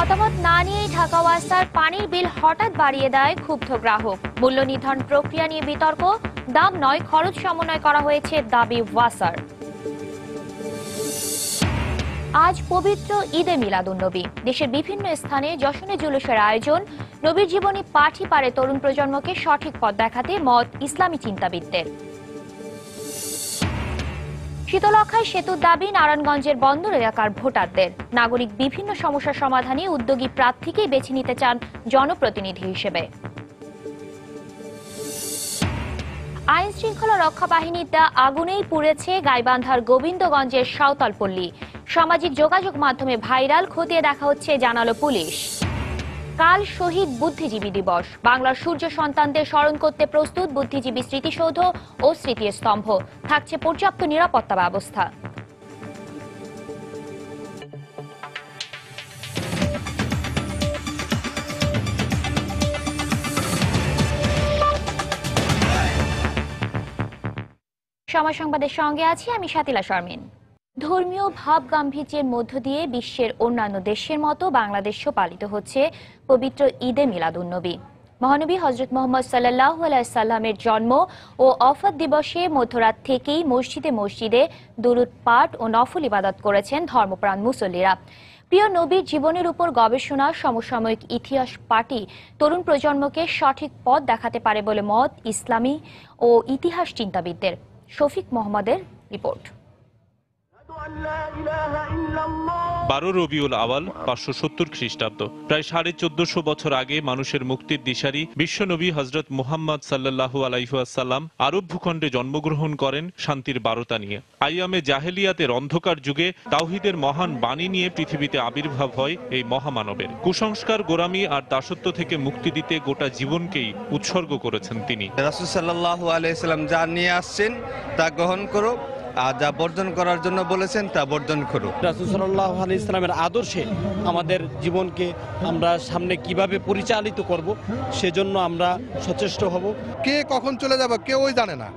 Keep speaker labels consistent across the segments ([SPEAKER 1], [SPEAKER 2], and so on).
[SPEAKER 1] মতামত না নিয়েই ঢাকা ওয়াসার পানির বিল হঠাৎ বাড়িয়ে দেয় ক্ষুব্ধ গ্রাহক। মূল্য নির্ধারণ প্রক্রিয়া নিয়ে বিতর্ক, দাম নয় খরচ সমন্বয় করা হয়েছে দাবি ওয়াসার। আজ পবিত্র ঈদে মিলাদুন্নবী। দেশের বিভিন্ন স্থানে জশনে জুলুসের আয়োজন। নবীর জীবনী পাঠই পারে তরুণ প্রজন্মকে সঠিক পথ দেখাতে মত ইসলামী চিন্তাবিদদের। শীতলক্ষায় সেতুর দাবি নারায়ণগঞ্জের বন্দর এলাকার ভোটারদের। নাগরিক বিভিন্ন সমস্যার সমাধানে উদ্যোগী প্রার্থীকেই বেছে নিতে চান জনপ্রতিনিধি হিসেবে। আইন শৃঙ্খলা রক্ষা বাহিনীর দেয়া আগুনেই পুড়েছে গাইবান্ধার গোবিন্দগঞ্জের সাঁওতালপল্লী। সামাজিক যোগাযোগ মাধ্যমে ভাইরাল, খতিয়ে দেখা হচ্ছে জানালো পুলিশ। কাল শহীদ বুদ্ধিজীবী দিবস। বাংলার সূর্য সন্তানদের স্মরণ করতে প্রস্তুত বুদ্ধিজীবী স্মৃতিসৌধ ও স্মৃতিস্তম্ভ। থাকছে পর্যাপ্ত নিরাপত্তা ব্যবস্থা। সময় সংবাদের সঙ্গে আছি আমি শাতিলা শারমিন। ধর্মীয় ভাব গাম্ভীর্যের মধ্য দিয়ে বিশ্বের অন্যান্য দেশের মতো বাংলাদেশেও পালিত হচ্ছে পবিত্র ঈদে মিলাদুন্নবী। মহানবী হযরত মুহাম্মদ সাল্লাল্লাহু আলাইহি সাল্লামের জন্ম ও ওফাত দিবসে মধ্যরাত থেকেই মসজিদে মসজিদে দুরূদ পাঠ ও নফল ইবাদত করেছেন ধর্মপ্রাণ মুসল্লিরা। প্রিয় নবীর জীবনের উপর গবেষণা, সমসাময়িক ইতিহাস পাঠই তরুণ প্রজন্মকে সঠিক পথ দেখাতে পারে বলে মত ইসলামী ও ইতিহাস চিন্তাবিদদের। শফিক মোহাম্মদের রিপোর্ট।
[SPEAKER 2] 12 রবিউল আওয়াল 570 খ্রিস্টাব্দ। প্রায় 1450 বছর আগে মানুষের মুক্তির দিশারি বিশ্বনবী হযরত মুহাম্মদ সাল্লাল্লাহু আলাইহি ওয়াসাল্লাম আরব ভূখণ্ডে জন্মগ্রহণ করেন শান্তির বার্তা নিয়ে। আইয়ামে জাহেলিয়াতের অন্ধকার যুগে তাওহীদের মহান বাণী নিয়ে পৃথিবীতে আবির্ভাব হয় এই মহামানবের। কুসংস্কার, গোরামি আর দাসত্ব থেকে মুক্তি দিতে গোটা জীবনকেই উৎসর্গ করেছেন তিনি।
[SPEAKER 3] রাসূল সাল্লাল্লাহু আলাইহি সাল্লাম যা নিয়ে আসছেন তা গ্রহণ করো, আর যা বর্জন করার জন্য বলেছেন তা বর্জন করো।
[SPEAKER 4] রাসূল সাল্লাল্লাহু আলাইহি সাল্লামের আদর্শে আমাদের জীবনকে আমরা সামনে কিভাবে পরিচালিত করব সেজন্য আমরা সচেষ্ট হব।
[SPEAKER 5] কে কখন চলে যাবে কেউই জানে না।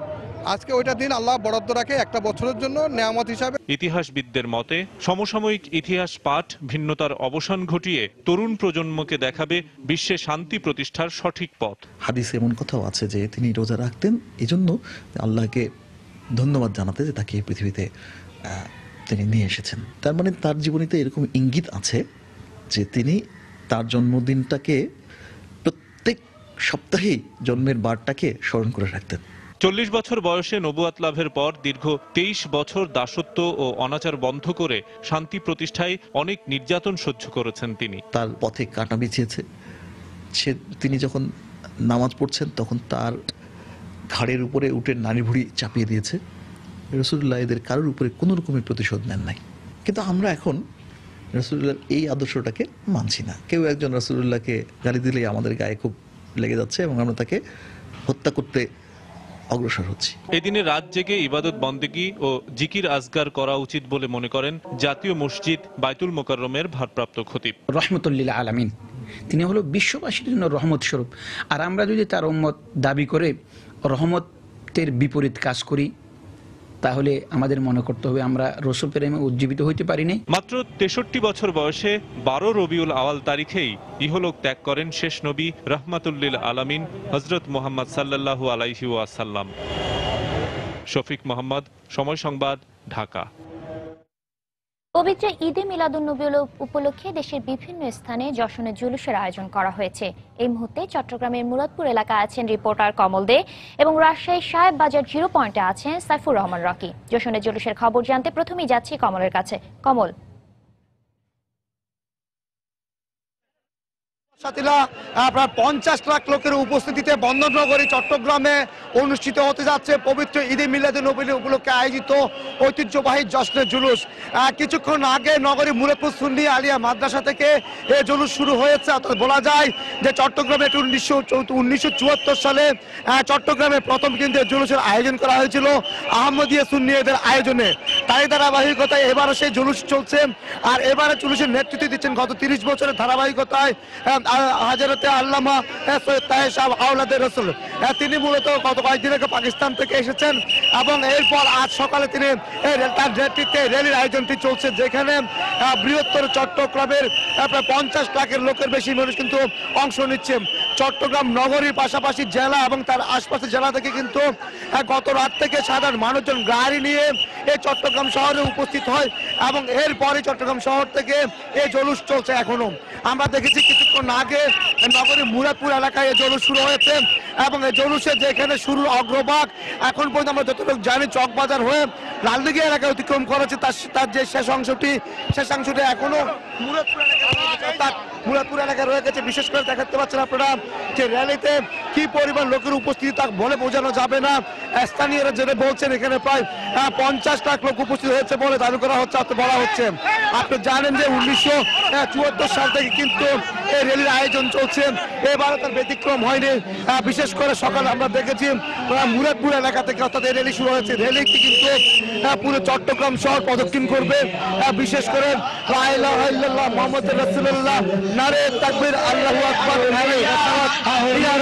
[SPEAKER 5] আজকে ওইটা দিন আল্লাহ বরাদ্দ রাখে একটা বছরের জন্য নেয়ামত হিসাবে।
[SPEAKER 2] ইতিহাসবিদদের মতে সমসাময়িক ইতিহাস পাঠ ভিন্নতার অবসান ঘটিয়ে তরুণ প্রজন্মকে দেখাবে বিশ্বে শান্তি প্রতিষ্ঠার সঠিক পথ।
[SPEAKER 6] হাদিসে এমন কথাও আছে যে তিনি রোজা রাখতেন এজন্য আল্লাহকে ধন্যবাদ জানাতে যে তাকে পৃথিবীতে তিনি নিয়ে এসেছেন। তার মানে তার জীবনীতে এরকম ইঙ্গিত আছে যে তিনি তার জন্মদিনটাকে প্রত্যেক সপ্তাহেই জন্মের বারটাকে স্মরণ করে রাখতেন।
[SPEAKER 2] 40 বছর বয়সে নবুয়াত লাভের পর দীর্ঘ 23 বছর দাসত্ব ও অনাচার বন্ধ করে শান্তি প্রতিষ্ঠায় অনেক নির্যাতন সহ্য করেছেন তিনি।
[SPEAKER 6] তার পথে কাঁটা বিছিয়েছে। তিনি যখন নামাজ পড়ছেন তখন তার ঘাড়ের উপরে উঠে নারী ভুঁড়ি চাপিয়ে দিয়েছে। রাসূলুল্লাহ এদের কারোর উপরে কোনো রকমের প্রতিশোধ নেন নাই। কিন্তু আমরা এখন রাসূলুল্লাহর এই আদর্শটাকে মানছি না। কেউ একজন রাসূলুল্লাহকে গালি দিলেই আমাদের গায়ে খুব লেগে যাচ্ছে এবং আমরা তাকে হত্যা করতে অগ্রসর হচ্ছি।
[SPEAKER 2] এই দিনে রাত জেগে ইবাদত বন্দেগী ও জিকির আজগার করা উচিত বলে মনে করেন জাতীয় মসজিদ বাইতুল মোকাররমের ভারপ্রাপ্ত খতিব।
[SPEAKER 7] রহমতুল লিল আলামিন, তিনি হলো বিশ্ববাসীর জন্য রহমত স্বরূপ। আর আমরা যদি তার উম্মত দাবি করে রহমতের বিপরীত কাজ করি তাহলে আমাদের মনে করতে হবে আমরা রাসূল প্রেমে উজ্জীবিত হইতে পারি নাই।
[SPEAKER 2] মাত্র 63 বছর বয়সে 12 রবিউল আওয়াল তারিখেই ইহলোক ত্যাগ করেন শেষ নবী রাহমাতুল লিল আলামিন হযরত মুহাম্মদ সাল্লাল্লাহু আলাইহি ওয়াসাল্লাম। শফিক মোহাম্মদ, সময় সংবাদ, ঢাকা।
[SPEAKER 1] পবিত্র ঈদে মিলাদুন্নবী উপলক্ষে দেশের বিভিন্ন স্থানে জশনে জুলুসের আয়োজন করা হয়েছে। এই মুহূর্তে চট্টগ্রামের মুরাদপুর এলাকায় আছেন রিপোর্টার কমল দে এবং রাজশাহীর সাহেব বাজার জিরো পয়েন্টে আছেন সাইফুর রহমান রকি। জশনে জুলুসের খবর জানতে প্রথমেই যাচ্ছি কমলের কাছে। কমল,
[SPEAKER 8] প্রায় 50 লাখ লোকের উপস্থিতিতে বন্দরনগরী চট্টগ্রামে অনুষ্ঠিত হতে যাচ্ছে পবিত্র ঈদে মিলাদুন্নবী উপলক্ষে আয়োজিত ঐতিহ্যবাহী জশ্নে জুলুস। কিছুক্ষণ আগে নগরী মুরাদপুর সুন্নি আলিয়া মাদ্রাসা থেকে এই জুলুস শুরু হয়েছে। অর্থাৎ বলা যায় যে চট্টগ্রামে 1974 সালে চট্টগ্রামে প্রথম কিন্তু জুলুসের আয়োজন করা হয়েছিল আহমদিয়া সুন্নিদের আয়োজনে। তাই ধারাবাহিকতায় এবারও সেই জুলুস চলছে। আর এবারে জুলুসের নেতৃত্ব দিচ্ছেন গত 30 বছরের ধারাবাহিকতায় হাজরতে আল্লামা সৈয়দ তাহের সাহেব আওলাদের রাসূল। তিনি মূলত গত গত কয়েকদিন আগে পাকিস্তান থেকে এসেছেন এবং এরপর আজ সকালে তিনি তার নেতৃত্বে র্যালির আয়োজনটি চলছে, যেখানে বৃহত্তর চট্টগ্রামের প্রায় 50 লাখের লোকের বেশি মানুষ কিন্তু অংশ নিচ্ছে। চট্টগ্রাম নগরীর পাশাপাশি জেলা এবং তার আশপাশের জেলা থেকে কিন্তু গত রাত থেকে সাধারণ মানুষজন গাড়ি নিয়ে এই চট্টগ্রাম শহরে উপস্থিত হয় এবং এরপরে চট্টগ্রাম শহর থেকে এই জলুস চলছে। এখনো আমরা দেখেছি কিছুক্ষণ আগে নগরীর মুরাদপুর এলাকায় এই জলুস শুরু হয়েছে এবং এই জলুসের যেখানে শুরুর অগ্রভাগ এখন পর্যন্ত আমরা যতটুকু জানি চকবাজার হয়ে লালদিঘি এলাকায় অতিক্রম করেছে, তার যে শেষ অংশটি এখনো মুরাদপুর এলাকায় রয়ে গেছে। বিশেষ করে দেখাতে পাচ্ছেন আপনারা যে র্যালিতে কি পরিমাণ লোকের উপস্থিতি তা বলে বোঝানো যাবে না। স্থানীয়রা যেটা বলছেন এখানে প্রায় 50 লাখ লোক উপস্থিত হয়েছে বলে দাবি করা হচ্ছে, বলা হচ্ছে। আপনি জানেন যে 1974 সাল থেকে কিন্তু এই র্যালির আয়োজন চলছে, এবারে তার ব্যতিক্রম হয়নি। বিশেষ করে সকালে আমরা দেখেছি মুরাদপুর এলাকা থেকে অর্থাৎ এই র্যালি শুরু হয়েছে। র্যালিটি কিন্তু পুরো চট্টগ্রাম শহর প্রদক্ষিণ করবে। বিশেষ করে লা ইলাহা ইল্লাল্লাহ মুহাম্মাদুর রাসূলুল্লাহ, নারে তাকবীর, আল্লাহু আকবার, নারে রিসালাত, ইয়া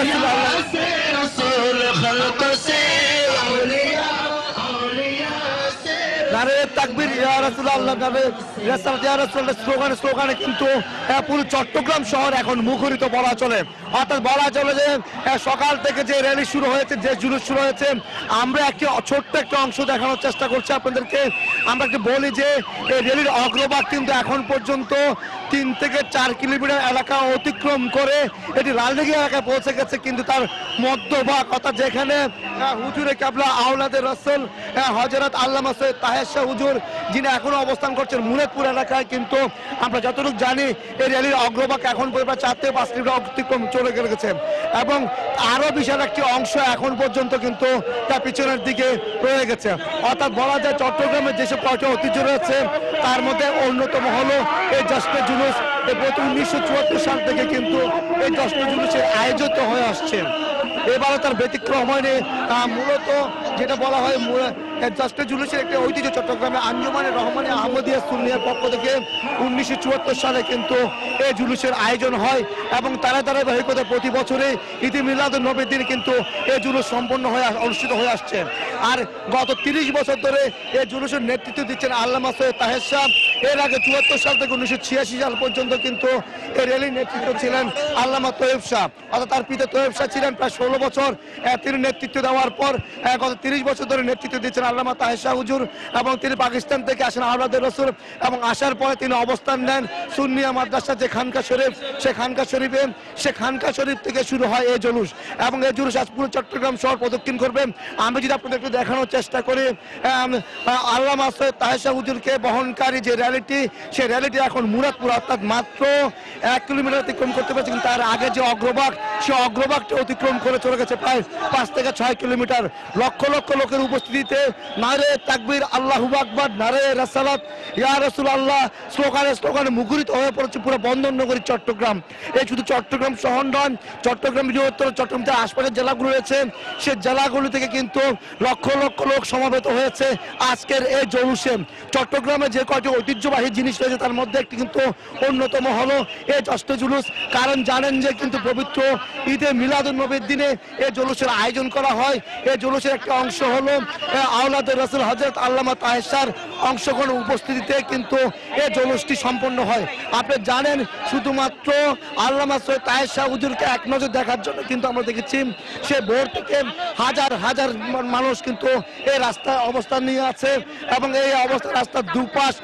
[SPEAKER 8] নারে তাকবীর, ইয়া রাসূলুল্লাহ, নারে রিসালাত, ইয়া রাসূলুল্লাহ স্লোগানে কিন্তু পুরো চট্টগ্রাম শহর এখন মুখরিত বলা চলে। অর্থাৎ বলা চলে যে সকাল থেকে যে র্যালি শুরু হয়েছে, যে জুলুস শুরু হয়েছে, আমরা ছোট্ট একটা অংশ দেখানোর চেষ্টা করছি আপনাদেরকে। আমরা একটু বলি যে এই র্যালির অগ্রভাগ কিন্তু এখন পর্যন্ত 3 থেকে 4 কিলোমিটার এলাকা অতিক্রম করে এটি লালদিঘি এলাকায় পৌঁছে গেছে, কিন্তু তার মধ্যভাগ অর্থাৎ যেখানে হুজুরে কেবলা আওলাদে রাসূল হযরত আল্লামা সৈয়দ তাহের শাহ হুজুর যিনি এখনো অবস্থান করছেন মুরাদপুর এলাকায়, কিন্তু আমরা যতটুকু জানি এই র্যালির অগ্রভাগ এখন পর্যন্ত 4 থেকে 5 কিলোমিটার অতিক্রম চলে গেছে এবং আরো বিশাল একটি অংশ এখন পর্যন্ত কিন্তু তার পিছনের দিকে রয়ে গেছে। অর্থাৎ বলা যায় চট্টগ্রামের যেসব কয়টা ঐতিহ্য রয়েছে তার মধ্যে অন্যতম হলো এই জশ্নে জুলুস। এই 1974 সাল থেকে কিন্তু এই জশ্নে জুলুসের আয়োজিত হয়ে আসছে, এবারে তার ব্যতিক্রম হয়নি। মূলত যেটা বলা হয় জশ্নে জুলুসের একটি ঐতিহ্য চট্টগ্রামে আঞ্জুমানে রহমানে আহমদিয়া সুন্নিয়ার পক্ষ থেকে 1974 সালে কিন্তু এই জুলুসের আয়োজন হয় এবং তারা ধারাবাহিকতা প্রতি বছরে ঈদে মিলাদুন নবীর দিন কিন্তু এই জুলুস সম্পন্ন হয়ে অনুষ্ঠিত হয়ে আসছে। আর গত 30 বছর ধরে এই জুলুসের নেতৃত্ব দিচ্ছেন আল্লামা সৈয়দ তাহের শাহ। এর আগে 74 সাল থেকে 1986 সাল পর্যন্ত কিন্তু এই র্যালির নেতৃত্ব ছিলেন আল্লামা তৈয়ব শাহ, অর্থাৎ তার পিতা তৈয়ব শাহ ছিলেন প্রায় 16 বছর। তিনি নেতৃত্ব দেওয়ার পর গত 30 বছর ধরে নেতৃত্ব দিচ্ছেন আল্লামা তাহের শাহ হুজুর এবং তিনি পাকিস্তান থেকে আসেন আওলাদে রাসূল এবং আসার পরে তিনি অবস্থান নেন সুন্নিয়া মাদ্রাসা যে খানকা শরীফ, সে খানকা শরীফ থেকে শুরু হয় এই জুলুস এবং এই জুলুস আজ পুরো চট্টগ্রাম শহর প্রদক্ষিণ করবে। আমি যদি আপনাদের একটু দেখানোর চেষ্টা করি আল্লামা সৈয়দ তাহের শাহ হুজুরকে বহনকারী যে র্যালিটি, সেই র্যালিটি এখন মুরাদপুর অর্থাৎ মাত্র 1 কিলোমিটার অতিক্রম করতে পারছে, কিন্তু তার আগে যে অগ্রভাগ সেই অগ্রভাগটি অতিক্রম করে চলে গেছে প্রায় 5 থেকে 6 কিলোমিটার। লক্ষ লক্ষ লোকের উপস্থিতিতে নারে তাকবীর, আল্লাহু আকবার, নারে রিসালাত, ইয়া রাসূলুল্লাহ স্লোগানে মুখরিত হয়ে পড়েছে পুরো বন্দর নগরী চট্টগ্রাম। এই শুধু চট্টগ্রাম শহর নয়, চট্টগ্রাম বৃহত্তর চট্টগ্রামের আশপাশের জেলাগুলো রয়েছে, সে জেলাগুলো থেকে কিন্তু লক্ষ লক্ষ লোক সমাবেত হয়েছে আজকের এই জলুসে। চট্টগ্রামে যে কয়টি ঐতিহ্যবাহী জিনিস রয়েছে তার মধ্যে একটি কিন্তু অন্যতম হলো এই জশ্নে জুলুস। কারণ জানেন যে কিন্তু পবিত্র ঈদে মিলাদুন নবীর দিনে এই জলুসের আয়োজন করা হয়। এই জলুসের একটা অংশ হলো আওলাদে রাসূল হযরত আল্লামা তাহের শাহর অংশগ্রহণ উপস্থিতিতে কিন্তু এই জলুসটি সম্পন্ন হয়। আপনি জানেন শুধুমাত্র আল্লামা সৈয়দ তাহের শাহ হুজুরকে এক নজর দেখার জন্য কিন্তু আমরা দেখেছি সে ভোর থেকে হাজার হাজার মানুষ কিন্তু এই রাস্তায় অবস্থান নিয়ে আছে এবং এই অবস্থা রাস্তার দুপাশ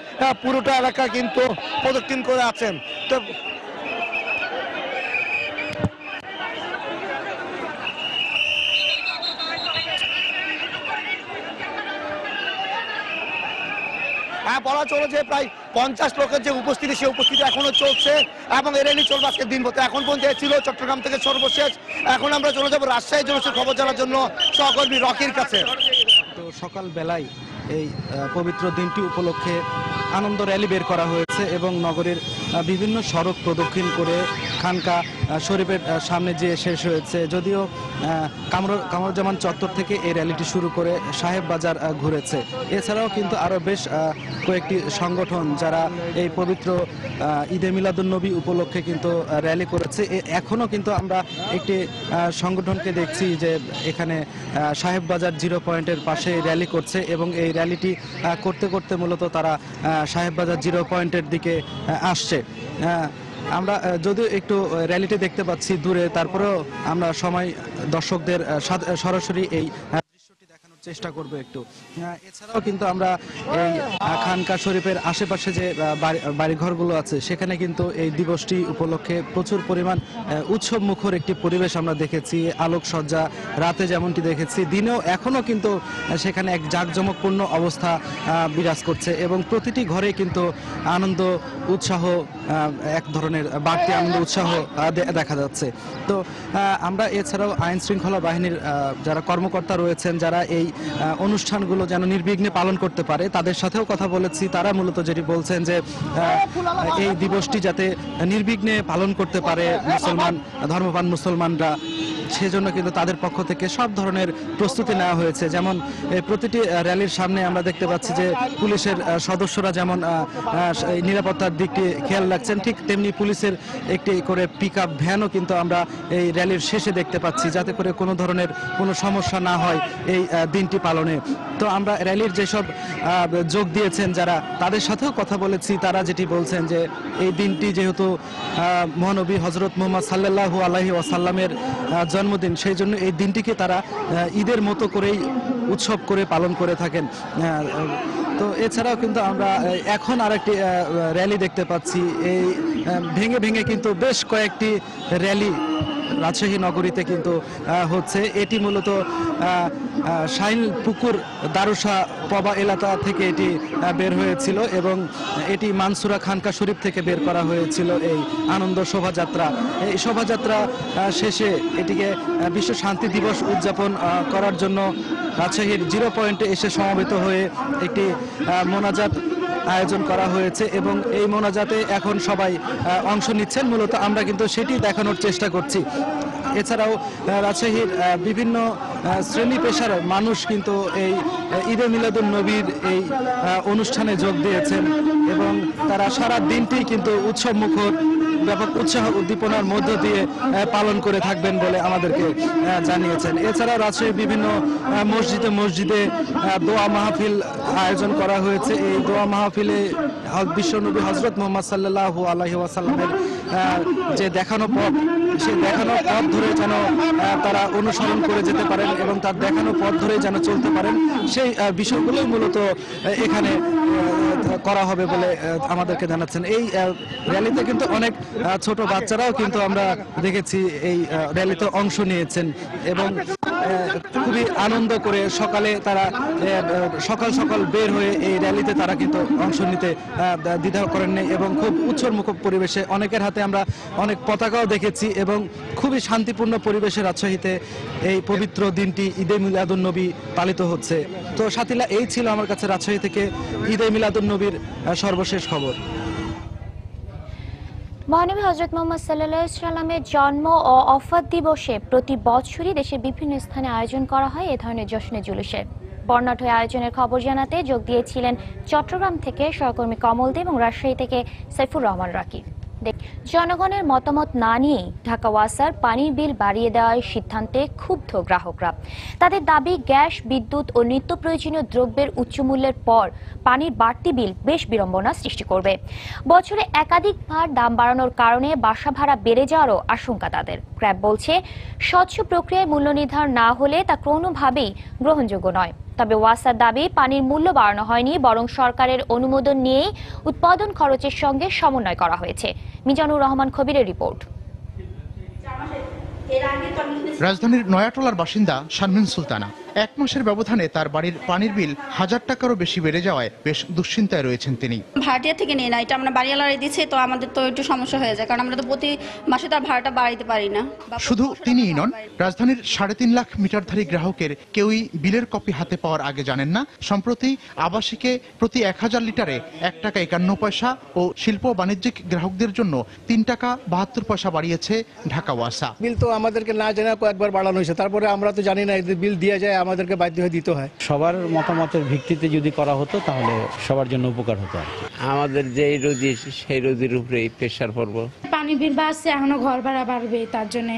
[SPEAKER 8] পুরোটা এলাকা কিন্তু প্রদক্ষিণ করে আছেন। তো বলা চলে যে প্রায় 50 লোকের যে উপস্থিতি, সেই উপস্থিতি এখনো চলছে এবং এর র্যালি চলবে আজকে দিন মতো। এখন পর্যন্ত ছিল চট্টগ্রাম থেকে সর্বশেষ। এখন আমরা চলে যাবো রাজশাহী জলুসের খবর জানার জন্য সহকর্মী রকির কাছে।
[SPEAKER 9] তো সকাল বেলায় এই পবিত্র দিনটি উপলক্ষে আনন্দ র্যালি বের করা হয়েছে এবং নগরীর বিভিন্ন সড়ক প্রদক্ষিণ করে খানকা শরীফের সামনে যে শেষ হয়েছে। যদিও কামরুজ্জামান চত্বর থেকে এই র্যালিটি শুরু করে সাহেব বাজার ঘুরেছে। এছাড়াও কিন্তু আরও বেশ কয়েকটি সংগঠন যারা এই পবিত্র ঈদে মিলাদুন্নবী উপলক্ষে কিন্তু র্যালি করেছে। এখনও কিন্তু আমরা একটি সংগঠনকে দেখছি যে এখানে সাহেব বাজার 0 পয়েন্টের পাশে র্যালি করছে এবং এই র্যালিটি করতে করতে মূলত তারা সাহেব বাজার 0 পয়েন্টের দিকে আসছে। আমরা যদিও একটু র্যালিটি দেখতে পাচ্ছি দূরে, তারপরেও আমরা সময় দর্শকদের সরাসরি এই দৃশ্যটি দেখানোর চেষ্টা করব একটু। এছাড়াও কিন্তু আমরা এই খানকা শরীফের আশেপাশে যে বাড়িঘরগুলো আছে সেখানে কিন্তু এই দিবসটি উপলক্ষে প্রচুর পরিমাণ উৎসব মুখর একটি পরিবেশ আমরা দেখেছি। আলোকসজ্জা রাতে যেমনটি দেখেছি, দিনেও এখনো কিন্তু সেখানে এক জাঁকজমকপূর্ণ অবস্থা বিরাজ করছে এবং প্রতিটি ঘরে কিন্তু আনন্দ উৎসাহ, এক ধরনের বাড়তি আনন্দ উৎসাহ দেখা যাচ্ছে। তো আমরা এছাড়াও আইন শৃঙ্খলা বাহিনীর যারা কর্মকর্তা রয়েছেন, যারা এই অনুষ্ঠানগুলো যেন নির্বিঘ্নে পালন করতে পারে, তাদের সাথেও কথা বলেছি। তারা মূলত যেটি বলছেন যে এই দিবসটি যাতে নির্বিঘ্নে পালন করতে পারে ধর্মপ্রাণ মুসলমানরা, সেজন্য কিন্তু তাদের পক্ষ থেকে সব ধরনের প্রস্তুতি নেওয়া হয়েছে। যেমন প্রতিটি র্যালির সামনে আমরা দেখতে পাচ্ছি যে পুলিশের সদস্যরা যেমন নিরাপত্তার দিকটি খেয়াল রাখছেন, ঠিক তেমনি পুলিশের একটি করে পিকআপ ভ্যানও কিন্তু আমরা এই র্যালির শেষে দেখতে পাচ্ছি, যাতে করে কোনো ধরনের কোনো সমস্যা না হয় এই দিনটি পালনে। তো আমরা র্যালির যেসব যোগ দিয়েছেন যারা, তাদের সাথেও কথা বলেছি। তারা যেটি বলছেন যে এই দিনটি যেহেতু মহানবী হযরত মুহাম্মদ সাল্লাল্লাহু আলাইহি ওয়াসাল্লামের জন্মদিন, সেই জন্য এই দিনটিকে তারা ঈদের মতো করেই উৎসব করে পালন করে থাকেন। তো এছাড়াও কিন্তু আমরা এখন আরেকটি র্যালি দেখতে পাচ্ছি। এই ভেঙে ভেঙে কিন্তু বেশ কয়েকটি র্যালি রাজশাহী নগরীতে কিন্তু হচ্ছে। এটি মূলত শাইনপুকুর দারুসা পবা এলাকা থেকে এটি বের হয়েছিল এবং এটি মানসুরা খানকা শরীফ থেকে বের করা হয়েছিল এই আনন্দ শোভাযাত্রা। এই শোভাযাত্রা শেষে এটিকে বিশ্ব শান্তি দিবস উদযাপন করার জন্য রাজশাহীর 0 পয়েন্টে এসে সমবেত হয়ে একটি মোনাজাত আয়োজন করা হয়েছে এবং এই মোনাজাতে এখন সবাই অংশ নিচ্ছেন। মূলত আমরা কিন্তু সেটি দেখানোর চেষ্টা করছি। এছাড়াও রাজশাহীর বিভিন্ন শ্রেণী পেশার মানুষ কিন্তু এই ঈদে মিলাদুন নবীর এই অনুষ্ঠানে যোগ দিয়েছেন এবং তারা সারা দিনটি কিন্তু উৎসব মুখর, ব্যাপক উৎসাহ উদ্দীপনার মধ্য দিয়ে পালন করে থাকবেন বলে আমাদেরকে জানিয়েছেন। এছাড়াও রাজশাহীর বিভিন্ন মসজিদে দোয়া মাহফিল আয়োজন করা হয়েছে। এই দোয়া মাহফিলে বিশ্বনবী হযরত মুহাম্মদ সাল্লাল্লাহু আলাইহি ওয়াসাল্লামের যে দেখানো পথ, সেই দেখানো পথ ধরে যেন তারা অনুসরণ করে যেতে পারেন এবং তার দেখানো পথ ধরে যেন চলতে পারেন, সেই বিষয়গুলোই মূলত এখানে করা হবে বলে আমাদেরকে জানাচ্ছেন। এই র্যালিতে কিন্তু অনেক ছোট বাচ্চারাও কিন্তু আমরা দেখেছি এই র্যালিতে অংশ নিয়েছেন এবং খুবই আনন্দ করে সকালে তারা সকাল বের হয়ে এই র্যালিতে তারা কিন্তু অংশ নিতে দ্বিধা করেননি এবং খুব উৎসবমুখর পরিবেশে অনেকের হাতে আমরা অনেক পতাকাও দেখেছি এবং খুবই শান্তিপূর্ণ পরিবেশে রাজশাহীতে এই পবিত্র দিনটি ঈদে মিলাদুন নবী পালিত হচ্ছে। তো সাথীরা, এই ছিল আমার কাছে রাজশাহী থেকে ঈদে মিলাদুন নবীর সর্বশেষ খবর।
[SPEAKER 1] মহানবী হযরত মুহাম্মদ সাল্লাল্লাহু আলাইহি ওয়াসাল্লামের জন্ম ও ওফাত দিবসে প্রতি বছরই দেশের বিভিন্ন স্থানে আয়োজন করা হয় এ ধরনের জশ্নে জুলুসে। বর্ণাঢ্য আয়োজনের খবর জানাতে যোগ দিয়েছিলেন চট্টগ্রাম থেকে সহকর্মী কমল দে এবং রাজশাহী থেকে সাইফুর রহমান রাকিব। জনগণের মতামত না নিয়েই ঢাকা ওয়াসার পানির বিল বাড়িয়ে দেওয়ার সিদ্ধান্তে ক্ষুব্ধ গ্রাহকরা। তাদের দাবি, গ্যাস, বিদ্যুৎ ও নিত্য প্রয়োজনীয় দ্রব্যের উচ্চমূল্যের পর পানির বাড়তি বিল বেশ বিড়ম্বনা সৃষ্টি করবে। বছরে একাধিকবার দাম বাড়ানোর কারণে বাসা ভাড়া বেড়ে যাওয়ারও আশঙ্কা তাদের। ক্র্যাব বলছে, স্বচ্ছ প্রক্রিয়ায় মূল্য নির্ধারণ না হলে তা কোনোভাবেই গ্রহণযোগ্য নয়। তবে ওয়াসার দাবি, পানির মূল্য বাড়ানো হয়নি, বরং সরকারের অনুমোদন নিয়েই উৎপাদন খরচের সঙ্গে সমন্বয় করা হয়েছে। মিজানুর রহমান খবিরের রিপোর্ট।
[SPEAKER 10] রাজধানীর নয়াটোলার বাসিন্দা শারমিন সুলতানা। 1 মাসের ব্যবধানে তার বাড়ির পানির বিল 1000 টাকারও বেশি বেড়ে যাওয়ায় বেশ দুশ্চিন্তায় রয়েছেন তিনি।
[SPEAKER 11] ভাড়াটিয়া থেকে নিয়ে না, এটা আমরা বাড়িওয়ালারে দিচ্ছি, তো আমাদের তো একটু সমস্যা হয়ে যায়, কারণ আমরা তো প্রতি মাসে তার ভাড়াটা বাড়াইতে পারি না।
[SPEAKER 10] শুধু তিনিই নন, রাজধানীর 3.5 লাখ মিটারধারী গ্রাহকের কেউই বিলের কপি হাতে পাওয়ার আগে জানেন না সম্প্রতি আবাসিকে প্রতি 1000 লিটারে 1 টাকা 51 পয়সা ও শিল্প বাণিজ্যিক গ্রাহকদের জন্য 3 টাকা 72 পয়সা বাড়িয়েছে ঢাকা ওয়াসা।
[SPEAKER 12] বিল তো আমাদেরকে না জানা কয়েকবার বাড়ানো হয়েছে, তারপরে আমরা তো জানি না, বিল দিয়ে যায় আমাদেরকে বাধ্য হয়ে দিতে হয়।
[SPEAKER 4] সবার মতামতের ভিত্তিতে যদি করা হতো তাহলে সবার জন্য উপকার হতো।
[SPEAKER 13] আমাদের যে রোজি সেই রোজির উপরে প্রেশার পড়বো।
[SPEAKER 14] পানি বিল বাড়ছে, এখনো ঘর ভাড়া বাড়বে, তার জন্য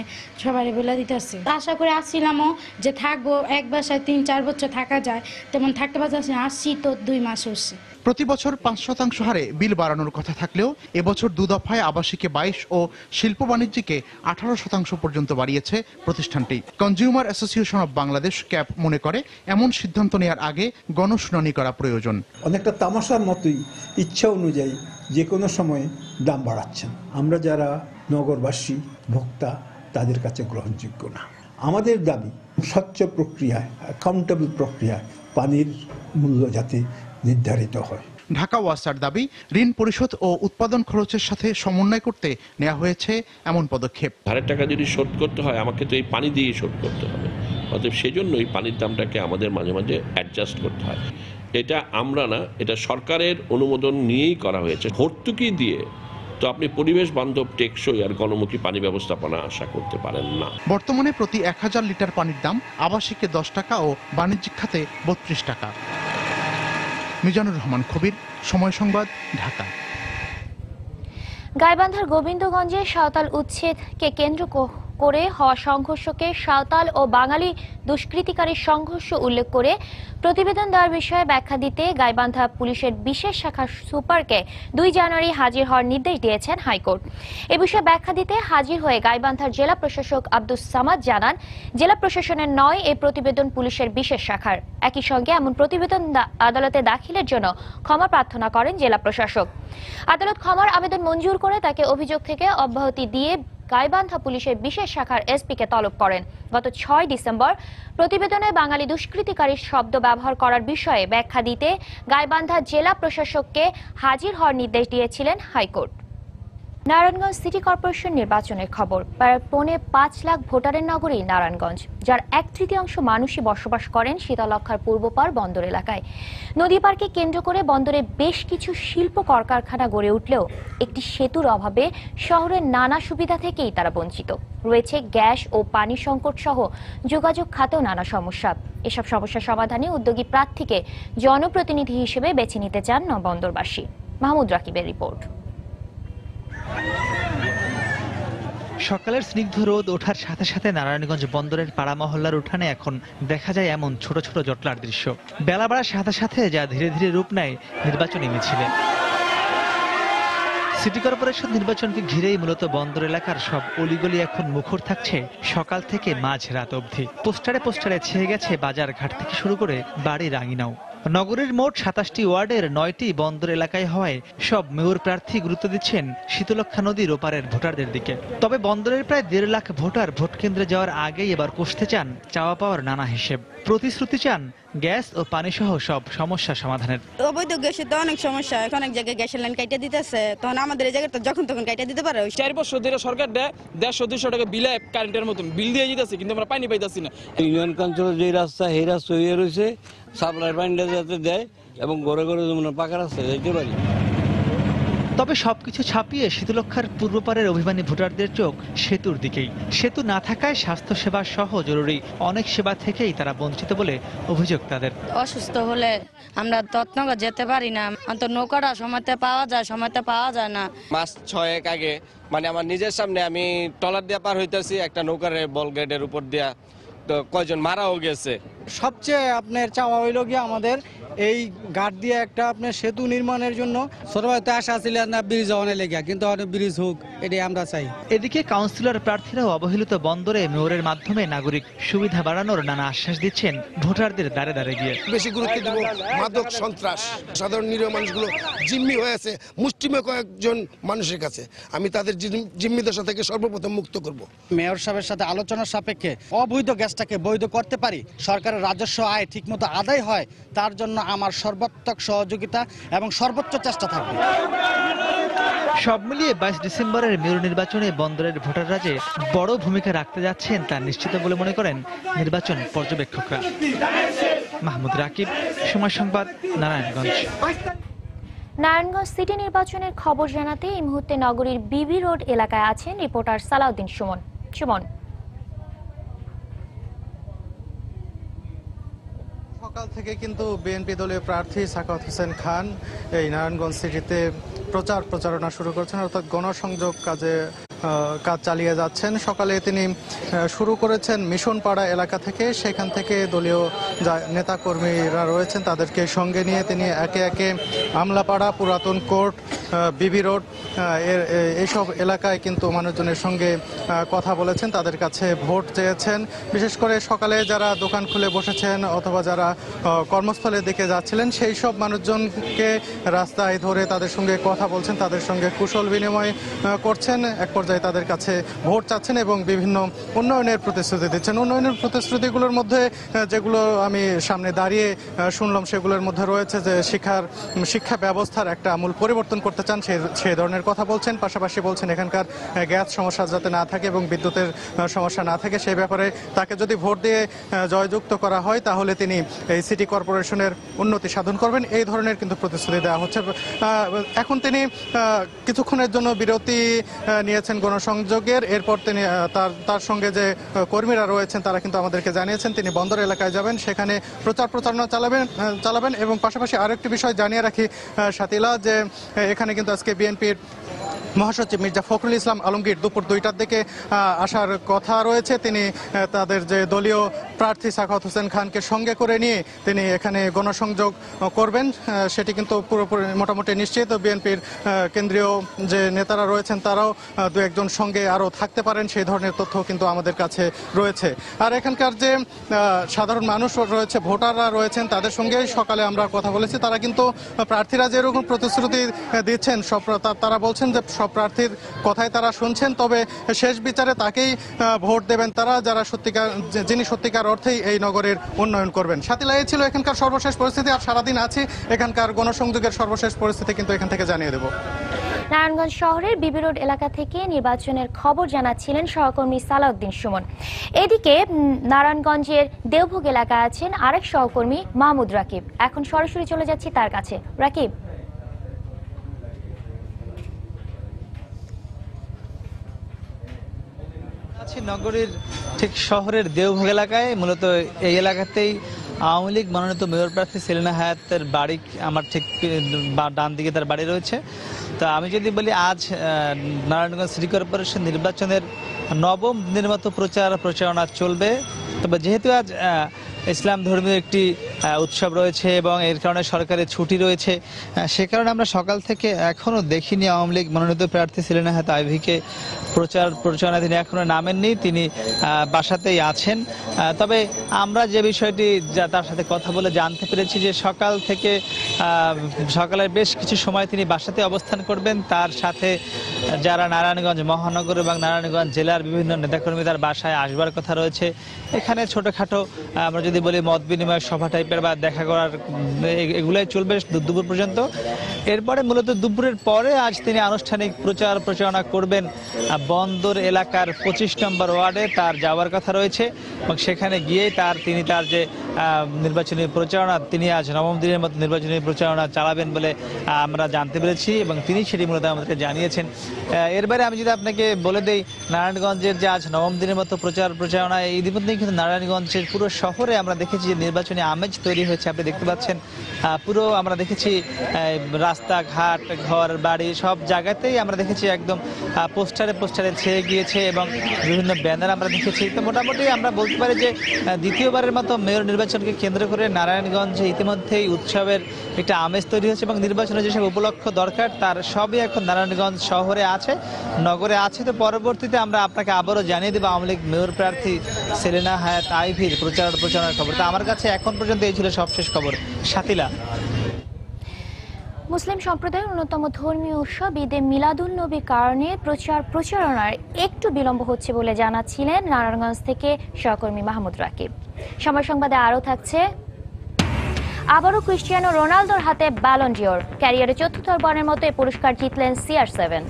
[SPEAKER 14] সবাই বলে দিতেছে। আশা করে আসছিলামও যে থাকবো, এক বাসায় 3-4 বছর থাকা যায়, তেমন থাকতে পারছি না। আসছি তো 2 মাস হচ্ছে।
[SPEAKER 10] প্রতি বছর 5% হারে বিল বাড়ানোর কথা থাকলেও এবছর 2 দফায় আবাসিকে 22 ও শিল্প বাণিজ্যিকে 18% পর্যন্ত বাড়িয়েছে প্রতিষ্ঠানটি। Consumer association of Bangladesh cap মনে করে এমন সিদ্ধান্ত নেওয়ার আগে গণশুনানি করা প্রয়োজন।
[SPEAKER 15] অনেকটা তামাশার মতোই ইচ্ছা অনুযায়ী যে কোনো সময়ে দাম বাড়াচ্ছেন। আমরা যারা নগরবাসী ভোক্তা তাদের কাছে গ্রহণযোগ্য না। আমাদের দাবি স্বচ্ছ প্রক্রিয়ায়, অ্যাকাউন্টেবল প্রক্রিয়ায় পানির মূল্য যাতে নির্ধারিত হয়।
[SPEAKER 10] ঢাকা ওয়াসার দাবি ঋণ পরিশোধ ও উৎপাদন খরচের সাথে সমন্বয় করতে নেওয়া হয়েছে এমন পদক্ষেপ।
[SPEAKER 16] ধারের টাকা যদি শোধ করতে হয় আমাকে তো এই পানি দিয়ে শোধ করতে হবে, অতএব সেজন্যই পানির দামটাকে আমাদের মাঝে মাঝে অ্যাডজাস্ট করতে হয়। এটা আমরা না, এটা সরকারের অনুমোদন নিয়েই করা হয়েছে। ভর্তুকি দিয়ে তো আপনি পরিবেশ বান্ধব টেকসই আর গণমুখী পানি ব্যবস্থাপনা আশা করতে পারেন না।
[SPEAKER 10] বর্তমানে প্রতি 1000 লিটার পানির দাম আবাসিকে 10 টাকা ও বাণিজ্যিক খাতে 32 টাকা। মিজানুর রহমান খবির, সময় সংবাদ, ঢাকা।
[SPEAKER 1] গাইবান্ধার গোবিন্দগঞ্জে সাঁওতাল উচ্ছেদকে কেন্দ্র করে হওয়া সংঘর্ষকে সাঁওতাল ও বাঙালি দুষ্কৃতিকারীর সংঘর্ষ উল্লেখ করে প্রতিবেদন দেওয়ার বিষয়ে ব্যাখ্যা দিতে গাইবান্ধা পুলিশের বিশেষ শাখার সুপারকে 2 জানুয়ারি হাজির হওয়ার নির্দেশ দিয়েছেন হাইকোর্ট। এ বিষয়ে ব্যাখ্যা দিতে হাজির হয়ে গাইবান্ধার জেলা প্রশাসক আব্দুস সামাদ জানান, জেলা প্রশাসনের নয় এই প্রতিবেদন পুলিশের বিশেষ শাখার। একই সঙ্গে এমন প্রতিবেদন আদালতে দাখিলের জন্য ক্ষমা প্রার্থনা করেন জেলা প্রশাসক। আদালত ক্ষমার আবেদন মঞ্জুর করে তাকে অভিযোগ থেকে অব্যাহতি দিয়ে গাইবান্ধা পুলিশের বিশেষ শাখার এসপিকে তলব করেন। গত 6 ডিসেম্বর প্রতিবেদনে বাঙালি দুষ্কৃতিকারীর শব্দ ব্যবহার করার বিষয়ে ব্যাখ্যা দিতে গাইবান্ধা জেলা প্রশাসককে হাজির হওয়ার নির্দেশ দিয়েছিলেন হাইকোর্ট। নারায়ণগঞ্জ সিটি কর্পোরেশন নির্বাচনের খবর। প্রায় 5 লাখ ভোটারের নগরী নারায়ণগঞ্জ, যার 1/3 মানুষই বসবাস করেন শীতলক্ষার পূর্বপার বন্দর এলাকায়। নদী পার্কে কেন্দ্র করে বন্দরে বেশ কিছু শিল্প কলকারখানা গড়ে উঠলেও একটি সেতুর অভাবে শহরের নানা সুবিধা থেকেই তারা বঞ্চিত। রয়েছে গ্যাস ও পানি সংকট সহ যোগাযোগ খাতেও নানা সমস্যা। এসব সমস্যা সমাধানে উদ্যোগী প্রার্থীকে জনপ্রতিনিধি হিসেবে বেছে নিতে চান বন্দরবাসী। মাহমুদ রাকিবের রিপোর্ট।
[SPEAKER 17] সকালের স্নিগ্ধ রোদ ওঠার সাথে সাথে নারায়ণগঞ্জ বন্দরের পাড়া মহল্লার উঠানে এখন দেখা যায় এমন ছোট ছোট জটলার দৃশ্য। বেলা বাড়ার সাথে সাথে যা ধীরে ধীরে রূপ নেয় নির্বাচনী মিছিলে। সিটি কর্পোরেশন নির্বাচনকে ঘিরেই মূলত বন্দর এলাকার সব অলিগলি এখন মুখর থাকছে সকাল থেকে মাঝ রাত অবধি। পোস্টারে পোস্টারে ছেয়ে গেছে বাজার ঘাট থেকে শুরু করে বাড়ির আঙিনাও। নগরীর মোট 27টি ওয়ার্ডের 9টি বন্দর এলাকায় হওয়ায় সব মেয়র প্রার্থী গুরুত্ব দিচ্ছেন শীতলক্ষা নদীর ওপারের ভোটারদের দিকে। তবে বন্দরের প্রায় 1.5 লাখ ভোটার ভোট কেন্দ্রে যাওয়ার আগেই এবার কষতে চান চাওয়া পাওয়ার নানা হিসেব। প্রতিশ্রুতি চান গ্যাস ও পানি সহ সব সমস্যা সমাধানের।
[SPEAKER 11] অবৈধ গ্যাসের তো অনেক সমস্যা, অনেক জায়গায় গ্যাসের লাইন কাইটে দিতেছে, তখন আমাদের এই জায়গায় তো যখন তখন কাইটে দিতে পারে।
[SPEAKER 18] 4 বছর ধরে সরকার দেয় 150-200 টাকা বিলে কারেন্টের মতন বিল দিয়ে দিতেছে, কিন্তু আমরা পানি পাইতেছি না।
[SPEAKER 13] ইউনিয়ন কাউন্সিলের যে রাস্তা সেই রাস্তা হয়ে রয়েছে, সাপ্লাই পানিটা যাতে দেয় এবং ঘরে ঘরে যেমন পাকা রাস্তা যাইতে পারি।
[SPEAKER 17] তবে সবকিছু ছাপিয়ে শীতলক্ষার পূর্বপারের অভিমানী ভোটারদের চোখ সেতুর দিকেই। সেতু না থাকায় স্বাস্থ্যসেবা সহ জরুরি অনেক সেবা থেকেই তারা বঞ্চিত বলে অভিযোগ তাদের।
[SPEAKER 14] অসুস্থ হলে আমরা তৎনগর যেতে পারি না, অন্তত নৌকাটা সময়তে পাওয়া যায়, সময়তে পাওয়া যায় না।
[SPEAKER 19] মাস 6 আগে মানে আমার নিজের সামনে আমি ট্রলার দিয়ে পার হইতেছি, একটা নৌকার বল গেটের উপর দিয়া তো কয়জন মারাও গেছে।
[SPEAKER 12] সবচেয়ে আপনার চাওয়া হইল গিয়ে আমাদের এই ঘাট দিয়ে একটা আপনার সেতু নির্মাণের জন্য সর্বত আশা ছিল না ব্রিজ হওয়ার লেগে, কিন্তু ব্রিজ হোক এটাই আমরা চাই।
[SPEAKER 17] এদিকে কাউন্সিলর প্রার্থীরাও অবহেলিত বন্দরে মেয়রের মাধ্যমে নাগরিক সুবিধা বাড়ানোর নানা আশ্বাস দিচ্ছেন ভোটারদের দ্বারে দ্বারে গিয়ে।
[SPEAKER 20] বেশি গুরুত্ব দিব মাদক সন্ত্রাস, সাধারণ নিরীহ মানুষগুলো জিম্মি হয়েছে মুষ্টিমেয় কয়েকজন মানুষের কাছে, আমি তাদের জিম্মি দশা থেকে সর্বপ্রথম মুক্ত করব।
[SPEAKER 12] মেয়র সাহেবের সাথে আলোচনার সাপেক্ষে অবৈধ গ্যাস কাজটাকে বৈধ করতে পারি, সরকারের রাজস্ব আয় ঠিকমতো আদায় হয়, তার জন্য আমার সর্বাত্মক সহযোগিতা এবং সর্বোচ্চ চেষ্টা থাকবে।
[SPEAKER 17] সব মিলিয়ে 22 ডিসেম্বরের মেয়র নির্বাচনে বন্দরের ভোটাররা যে বড় ভূমিকা রাখতে যাচ্ছেন তা নিশ্চিত বলে মনে করেন নির্বাচন পর্যবেক্ষকরা। মাহমুদ রাকিব, সময় সংবাদ, নারায়ণগঞ্জ।
[SPEAKER 1] নারায়ণগঞ্জ সিটি নির্বাচনের খবর জানাতে এই মুহূর্তে নগরীর বিবি রোড এলাকায় আছেন রিপোর্টার সালাউদ্দিন সুমন। সুমন,
[SPEAKER 9] সকাল থেকে কিন্তু বিএনপি দলীয় প্রার্থী সাখাওয়াত হোসেন খান এই নারায়ণগঞ্জ সিটিতে প্রচারণা শুরু করেছেন, অর্থাৎ গণসংযোগ কাজ চালিয়ে যাচ্ছেন। সকালে তিনি শুরু করেছেন মিশনপাড়া এলাকা থেকে, সেখান থেকে দলীয় নেতাকর্মীরা রয়েছেন তাদেরকে সঙ্গে নিয়ে তিনি একে একে আমলাপাড়া, পুরাতন কোর্ট, বিবি রোড এইসব এলাকায় কিন্তু মানুষজনের সঙ্গে কথা বলেছেন, তাদের কাছে ভোট চেয়েছেন। বিশেষ করে সকালে যারা দোকান খুলে বসেছেন অথবা যারা কর্মস্থলের দিকে যাচ্ছিলেন সেই সব মানুষজনকে রাস্তায় ধরে তাদের সঙ্গে কথা বলছেন, তাদের সঙ্গে কুশল বিনিময় করছেন, এক পর্যায়ে তাদের কাছে ভোট চাচ্ছেন এবং বিভিন্ন উন্নয়নের প্রতিশ্রুতি দিচ্ছেন। উন্নয়নের প্রতিশ্রুতিগুলোর মধ্যে যেগুলো আমি সামনে দাঁড়িয়ে শুনলাম সেগুলোর মধ্যে রয়েছে যে শিক্ষা ব্যবস্থার একটা আমূল পরিবর্তন করতে চান, সেই ধরনের কথা বলছেন। পাশাপাশি বলছেন এখানকার গ্যাস সমস্যা যাতে না থাকে এবং বিদ্যুতের সমস্যা না থাকে, সেই ব্যাপারে তাকে যদি ভোট দিয়ে জয়যুক্ত করা হয় তাহলে তিনি এই সিটি কর্পোরেশনের উন্নতি সাধন করবেন, এই ধরনের কিন্তু প্রতিশ্রুতি দেওয়া হচ্ছে। এখন তিনি কিছুক্ষণের জন্য বিরতি নিয়েছেন গণসংযোগের, এরপর তিনি তার সঙ্গে যে কর্মীরা রয়েছেন তারা কিন্তু আমাদেরকে জানিয়েছেন তিনি বন্দর এলাকায় যাবেন, সেখানে প্রচারণা চালাবেন এবং পাশাপাশি আরেকটি বিষয় জানিয়ে রাখি শাতিলা, যে এখানে কিন্তু আজকে বিএনপির মহাসচিব মির্জা ফখরুল ইসলাম আলমগীর দুপুর 2টার দিকে আসার কথা রয়েছে। তিনি তাদের যে দলীয় প্রার্থী সাখাওয়াত হোসেন খানকে সঙ্গে করে নিয়ে তিনি এখানে গণসংযোগ করবেন, সেটি কিন্তু পুরোপুরি মোটামুটি নিশ্চিত। বিএনপির কেন্দ্রীয় যে নেতারা রয়েছেন তারাও দু একজন সঙ্গে আরও থাকতে পারেন, সেই ধরনের তথ্য কিন্তু আমাদের কাছে রয়েছে। আর এখানকার যে সাধারণ মানুষ রয়েছে, ভোটাররা রয়েছেন, তাদের সঙ্গে সকালে আমরা কথা বলেছি। তারা কিন্তু প্রার্থীরা যেরকম প্রতিশ্রুতি দিচ্ছেন তারা বলছেন যে সব প্রার্থীর কথাই তারা শুনছেন, তবে শেষ বিচারে তাকেই ভোট দেবেন তারা যিনি সত্যিকার অর্থেই এই নগরের উন্নয়ন করবেন। সাথীলা, এই ছিল এখানকার সর্বশেষ পরিস্থিতি। আর সারাদিন আছি এখানকার গণসংযোগের সর্বশেষ পরিস্থিতি কিন্তু এখান থেকে জানিয়ে দেব।
[SPEAKER 1] নারায়ণগঞ্জ শহরের বিবি রোড এলাকা থেকে নির্বাচনের খবর জানাচ্ছিলেন সহকর্মী সালাউদ্দিন সুমন। এদিকে নারায়ণগঞ্জের দেওভোগ এলাকায় আছেন আরেক সহকর্মী মাহমুদ রাকিব। এখন সরাসরি চলে যাচ্ছি তার কাছে। রাকিব,
[SPEAKER 17] নগরীর ঠিক শহরের দেওভোগ এলাকায়, মূলত এই এলাকাতেই আওয়ামী লীগ মনোনীত মেয়র প্রার্থী সেলিনা হায়াতের বাড়ি, আমার ঠিক ডান দিকে তার বাড়ি রয়েছে। তা আমি যদি বলি আজ নারায়ণগঞ্জ সিটি কর্পোরেশন নির্বাচনের 9ম দিনের মতো প্রচারণা চলবে। তবে যেহেতু আজ ইসলাম ধর্মীয় একটি উৎসব রয়েছে এবং এর কারণে সরকারের ছুটি রয়েছে, সে কারণে আমরা সকাল থেকে এখনও দেখিনি আওয়ামী লীগ মনোনীত প্রার্থী সেলিনা হায়াত আইভিকে প্রচারণা তিনি এখনও নামেননি, তিনি বাসাতেই আছেন। তবে আমরা যে বিষয়টি তার সাথে কথা বলে জানতে পেরেছি যে সকালের বেশ কিছু সময় তিনি বাসাতে অবস্থান করবেন। তার সাথে যারা নারায়ণগঞ্জ মহানগর এবং নারায়ণগঞ্জ জেলার বিভিন্ন নেতাকর্মী তার বাসায় আসবার কথা রয়েছে। এখানে ছোটোখাটো আমরা যদি বলি মত বিনিময় সভা টাইপের বা দেখা করার এগুলাই চলবে দুপুর পর্যন্ত। এরপরে মূলত দুপুরের পরে আজ তিনি আনুষ্ঠানিক প্রচারণা করবেন বন্দর এলাকার 25 নম্বর ওয়ার্ডে তার যাওয়ার কথা রয়েছে এবং সেখানে গিয়ে তিনি তার যে নির্বাচনী প্রচারণা তিনি আজ 9ম দিনের মতো নির্বাচনী প্রচারণা চালাবেন বলে আমরা জানতে পেরেছি এবং তিনি সেটি মূলত আমাদেরকে জানিয়েছেন। এর বাইরে আমি যদি আপনাকে বলে দেই, নারায়ণগঞ্জের যে আজ 9ম দিনের মতো প্রচারণা ইতিমধ্যেই কিন্তু নারায়ণগঞ্জের পুরো শহরে আমরা দেখেছি যে নির্বাচনী আমেজ তৈরি হয়েছে। আপনি দেখতে পাচ্ছেন পুরো আমরা দেখেছি রাস্তাঘাট, ঘর বাড়ি সব জায়গাতেই আমরা দেখেছি একদম পোস্টারে ছেয়ে গিয়েছে এবং বিভিন্ন ব্যানার আমরা দেখেছি। তো মোটামুটি আমরা বলতে পারি যে দ্বিতীয়বারের মতো মেয়র নির্বাচনকে কেন্দ্র করে নারায়ণগঞ্জে ইতিমধ্যেই উৎসবের একটা আমেজ তৈরি হয়েছে এবং নির্বাচনের যেসব উপলক্ষ দরকার তার সবই এখন নারায়ণগঞ্জ শহরে আছে, নগরে আছে। তো পরবর্তীতে আমরা আপনাকে আবারও জানিয়ে দেবো আওয়ামী লীগ মেয়র প্রার্থী সেলিনা হায়াত আইভির প্রচারণার খবর। তা আমার কাছে এখন পর্যন্ত এই ছিল সবশেষ খবর। শাতিলা।
[SPEAKER 1] মুসলিম সম্প্রদায়ের অন্যতম ধর্মীয় উৎসব ঈদে মিলাদুন্নবীর কারণে প্রচারণার একটু বিলম্ব হচ্ছে বলে জানাচ্ছিলেন নারায়ণগঞ্জ থেকে সহকর্মী মাহমুদ রাকিব। সময় সংবাদে আরও থাকছে, আবারও ক্রিস্টিয়ানো রোনালদোর হাতে ব্যালন ডিওর, ক্যারিয়ারে চতুর্থবারের মতো এই পুরস্কার জিতলেন CR7।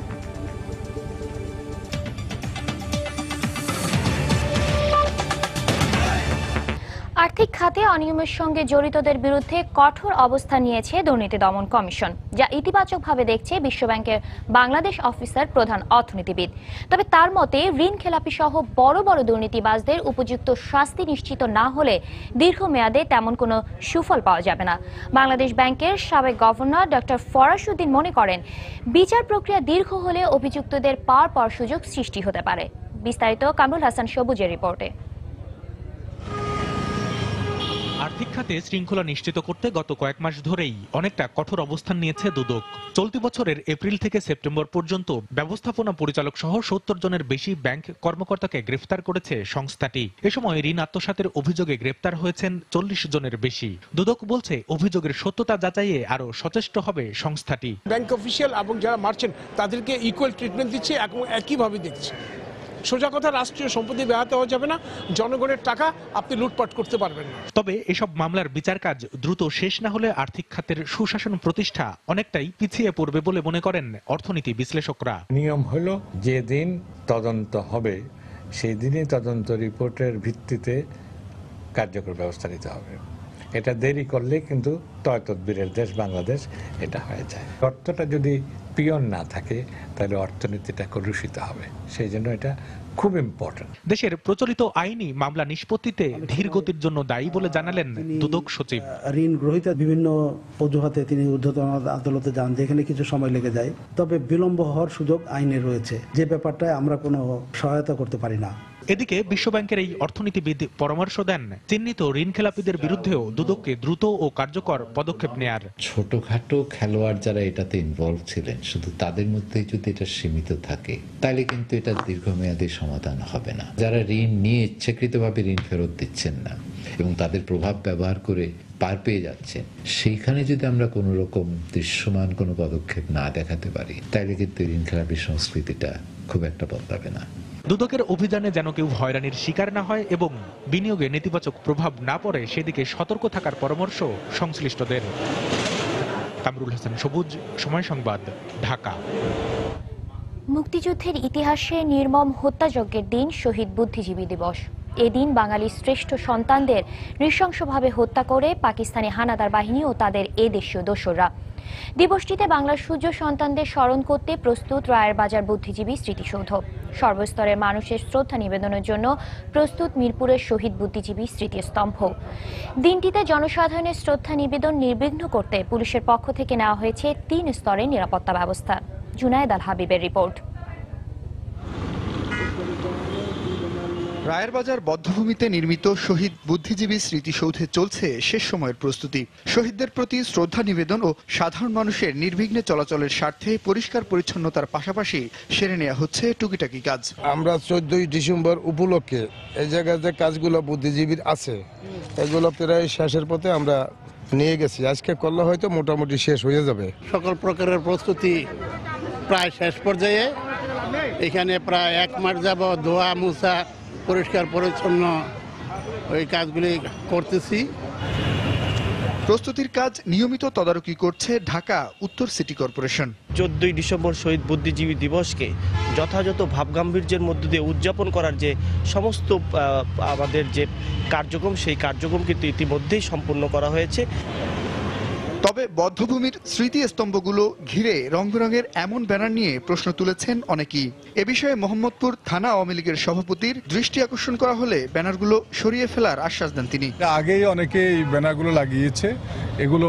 [SPEAKER 1] আর্থিক খাতে অনিয়মের সঙ্গে জড়িতদের বিরুদ্ধে কঠোর অবস্থান নিয়েছে দুর্নীতি দমন কমিশন, যা ইতিবাচকভাবে দেখছে বিশ্বব্যাংকের বাংলাদেশ অফিসার প্রধান অর্থনীতিবিদ। তবে তার মতে ঋণ খেলাপি সহ বড় বড় দুর্নীতিবাজদের উপযুক্ত শাস্তি নিশ্চিত না হলে দীর্ঘমেয়াদে তেমন কোনো সুফল পাওয়া যাবে না। বাংলাদেশ ব্যাংকের সাবেক গভর্নর ডক্টর ফরাসউদ্দিন মনে করেন, বিচার প্রক্রিয়া দীর্ঘ হলে অভিযুক্তদের পাওয়ার সুযোগ সৃষ্টি হতে পারে। বিস্তারিত কামরুল হাসান সবুজের রিপোর্টে।
[SPEAKER 2] আর্থিক খাতে শৃঙ্খলা নিশ্চিত করতে গত কয়েক মাস ধরেই অনেকটা কঠোর অবস্থান নিয়েছে দুদক। চলতি বছরের এপ্রিল থেকে সেপ্টেম্বর পর্যন্ত ব্যবস্থাপনা পরিচালক সহ 70 জনের বেশি ব্যাংক কর্মকর্তাকে গ্রেফতার করেছে সংস্থাটি। এ সময় ঋণ আত্মসাতের অভিযোগে গ্রেফতার হয়েছেন 40 জনের বেশি। দুদক বলছে, অভিযোগের সত্যতা যাচাইয়ে আরো সচেষ্ট হবে সংস্থাটি।
[SPEAKER 21] ব্যাংক অফিসিয়াল এবং যারা মার্চেন্ট তাদেরকে ইকুয়াল ট্রিটমেন্ট দিচ্ছে এবং একইভাবে দেখছে। সোজা কথা, রাষ্ট্রীয় সম্পত্তি ব্যাহত হওয়া যাবে না, জনগণের টাকা আপনি লুটপাট করতে পারবেন না।
[SPEAKER 2] তবে এসব মামলার বিচার কাজ দ্রুত শেষ না হলে আর্থিক খাতের সুশাসন প্রতিষ্ঠা অনেকটাই পিছিয়ে পড়বে বলে মনে করেন অর্থনীতি বিশ্লেষকরা।
[SPEAKER 22] নিয়ম হলো যেদিন তদন্ত হবে সেই দিনই তদন্ত রিপোর্টের ভিত্তিতে কার্যকর ব্যবস্থা নিতে হবে। এটা দেরি করলে কিন্তু তদবিরের দেশ বাংলাদেশ এটা হয়ে যায়। অর্থটা যদি পিওর না থাকে তাহলে অর্থনীতিটা কলুষিত হবে, সেই জন্য এটা খুব ইম্পর্টেন্ট।
[SPEAKER 2] দেশের প্রচলিত আইনি মামলা নিষ্পত্তিতে ধীর গতির জন্য দায়ী বলে জানালেন দুদক সচিব।
[SPEAKER 23] ঋণ গ্রহীতা বিভিন্ন অজুহাতে তিনি ঊর্ধ্বতন আদালতে যান, যেখানে কিছু সময় লেগে যায়। তবে বিলম্ব হওয়ার সুযোগ আইনে রয়েছে, যে ব্যাপারটায় আমরা কোনো সহায়তা করতে পারি না।
[SPEAKER 2] এদিকে বিশ্বব্যাংকের এই অর্থনীতিবিদ পরামর্শ দেন, চিহ্নিত ঋণ খেলাপিদের বিরুদ্ধেও দুদককে দ্রুত ও কার্যকর পদক্ষেপ নেয়ার।
[SPEAKER 24] ছোটখাটো খেলোয়াড় যারা এটাতে ইনভলভ ছিলেন, শুধু তাদের মধ্যেই যদি এটা সীমিত থাকে তাহলে কিন্তু এটা দীর্ঘমেয়াদী সমাধান হবে না। যারা ঋণ নিয়ে ইচ্ছাকৃতভাবে ঋণ ফেরত দিচ্ছেন না এবং তাদের প্রভাব ব্যবহার করে পার পেয়ে যাচ্ছেন, সেইখানে যদি আমরা কোনো রকম দৃশ্যমান কোনো পদক্ষেপ না দেখাতে পারি তাহলে কিন্তু ঋণ খেলাপি সংস্কৃতিটা খুব একটা বদলাবে না।
[SPEAKER 2] দুদকের অভিযানে যেন কেউ হয়রানির শিকার না হয় এবং বিনিয়োগে নেতিবাচক প্রভাব না পড়ে সেদিকে সতর্ক থাকার পরামর্শ সংশ্লিষ্টদের। কামরুল হাসান সবুজ, সময় সংবাদ, ঢাকা।
[SPEAKER 1] মুক্তিযুদ্ধের ইতিহাসে নির্মম হত্যাযজ্ঞের দিন শহীদ বুদ্ধিজীবী দিবস। এদিন বাঙালির শ্রেষ্ঠ সন্তানদের নৃশংসভাবে হত্যা করে পাকিস্তানি হানাদার বাহিনী ও তাদের এদেশীয় দোসররা। দিবসটিতে বাংলার সূর্য সন্তানদের স্মরণ করতে প্রস্তুত রায়ের বাজার বুদ্ধিজীবী স্মৃতিসৌধ। সর্বস্তরের মানুষের শ্রদ্ধা নিবেদনের জন্য প্রস্তুত মিরপুরের শহীদ বুদ্ধিজীবী স্মৃতিস্তম্ভ। দিনটিতে জনসাধারণের শ্রদ্ধা নিবেদন নির্বিঘ্ন করতে পুলিশের পক্ষ থেকে নেওয়া হয়েছে 3 স্তরের নিরাপত্তা ব্যবস্থা। জুনায়েদ আল হাবিবের রিপোর্ট।
[SPEAKER 25] রায়েরবাজার বধ্যভূমিতে নির্মিত শহীদ বুদ্ধিজীবী স্মৃতিসৌধে চলছে শেষ সময়ের প্রস্তুতি। শহীদদের প্রতি শ্রদ্ধা নিবেদন ও সাধারণ মানুষের নির্বিঘ্নে চলাচলের স্বার্থে পরিষ্কার পরিচ্ছন্নতার পাশাপাশি সেরে নেওয়া হচ্ছে টুকিটাকি কাজ।
[SPEAKER 20] আমরা 14ই ডিসেম্বর উপলক্ষে এই জায়গায় যে কাজগুলো বুদ্ধিজীবীর আছে এগুলো প্রায় শেষের পথে আমরা নিয়ে গেছি। আজকে করলে হয়তো মোটামুটি শেষ হয়ে যাবে।
[SPEAKER 26] সকল প্রকারের প্রস্তুতি প্রায় শেষ পর্যায়ে। এখানে প্রায় 1 মাস যাবত ধোয়া মোছা পরিষ্কার পরিচ্ছন্ন ওই কাজগুলি করতেছি।
[SPEAKER 25] প্রস্তুতির কাজ নিয়মিত তদারকি করছে ঢাকা উত্তর সিটি কর্পোরেশন।
[SPEAKER 27] 14ই ডিসেম্বর শহীদ বুদ্ধিজীবী দিবসকে যথাযথ ভাবগাম্ভীর্যের মধ্য দিয়ে উদযাপন করার যে সমস্ত আমাদের যে কার্যক্রম, সেই কার্যক্রম কিন্তু ইতিমধ্যেই সম্পূর্ণ করা হয়েছে।
[SPEAKER 25] তবে বধ্যভূমির স্মৃতিস্তম্ভগুলো ঘিরে রং বেরঙের এমন ব্যানার নিয়ে প্রশ্ন তুলেছেন অনেকেই। এ বিষয়ে মোহাম্মদপুর থানা আওয়ামী লীগের সভাপতির দৃষ্টি আকর্ষণ করা হলে ব্যানারগুলো সরিয়ে ফেলার আশ্বাস দেন তিনি।
[SPEAKER 28] আগেই অনেকে এই ব্যানারগুলো লাগিয়েছে, এগুলো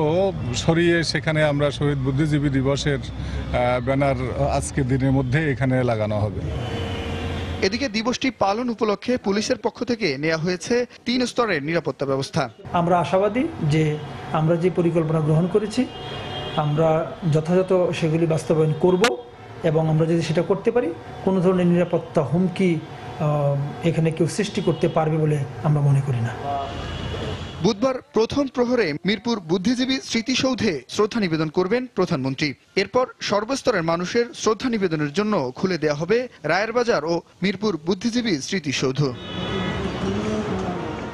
[SPEAKER 28] সরিয়ে সেখানে আমরা শহীদ বুদ্ধিজীবী দিবসের ব্যানার আজকের দিনের মধ্যে এখানে লাগানো হবে।
[SPEAKER 25] এদিকে দিবসটি পালন উপলক্ষে পুলিশের পক্ষ থেকে নেওয়া হয়েছে 3 স্তরের নিরাপত্তা ব্যবস্থা।
[SPEAKER 29] আমরা আশাবাদী যে আমরা যে পরিকল্পনা গ্রহণ করেছি আমরা যথাযথ সেগুলি বাস্তবায়ন করব এবং আমরা যদি সেটা করতে পারি কোনো ধরনের নিরাপত্তা হুমকি এখানে কেউ সৃষ্টি করতে পারবে বলে আমরা মনে করি না।
[SPEAKER 25] বুধবার প্রথম প্রহরে মিরপুর বুদ্ধিজীবী স্মৃতিসৌধে শ্রদ্ধা নিবেদন করবেন প্রধানমন্ত্রী। এরপর সর্বস্তরের মানুষের শ্রদ্ধা নিবেদনের জন্য খুলে দেওয়া হবে রায়ের বাজার ও মিরপুর বুদ্ধিজীবী স্মৃতিসৌধ।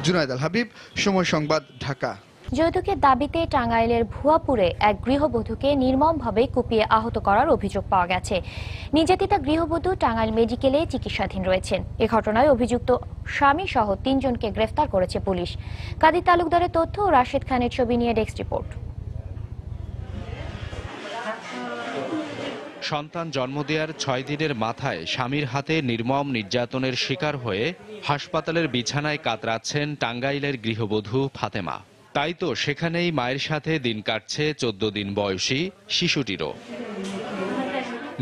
[SPEAKER 25] জুনায়েদ আল হাবিব, সময় সংবাদ, ঢাকা।
[SPEAKER 1] যৌতুকের দাবিতে টাঙ্গাইলের ভুয়াপুরে এক গৃহবধূকে নির্মমভাবে কুপিয়ে আহত করার অভিযোগ পাওয়া গেছে। নির্যাতিতা গৃহবধূ টাঙ্গাইল মেডিকেলে চিকিৎসাধীন রয়েছেন। এ ঘটনায় অভিযুক্ত স্বামী সহ 3 জনকে গ্রেফতার করেছে পুলিশ। কাদির তালুকদারের তথ্য ও রাশেদ খানের ছবি নিয়ে ডেস্ক রিপোর্ট।
[SPEAKER 3] সন্তান জন্ম দেওয়ার 6 দিনের মাথায় স্বামীর হাতে নির্মম নির্যাতনের শিকার হয়ে হাসপাতালের বিছানায় কাতরাচ্ছেন টাঙ্গাইলের গৃহবধূ ফাতেমা। তাই তো সেখানেই মায়ের সাথে দিন কাটছে 14 দিন বয়সী শিশুটিরও।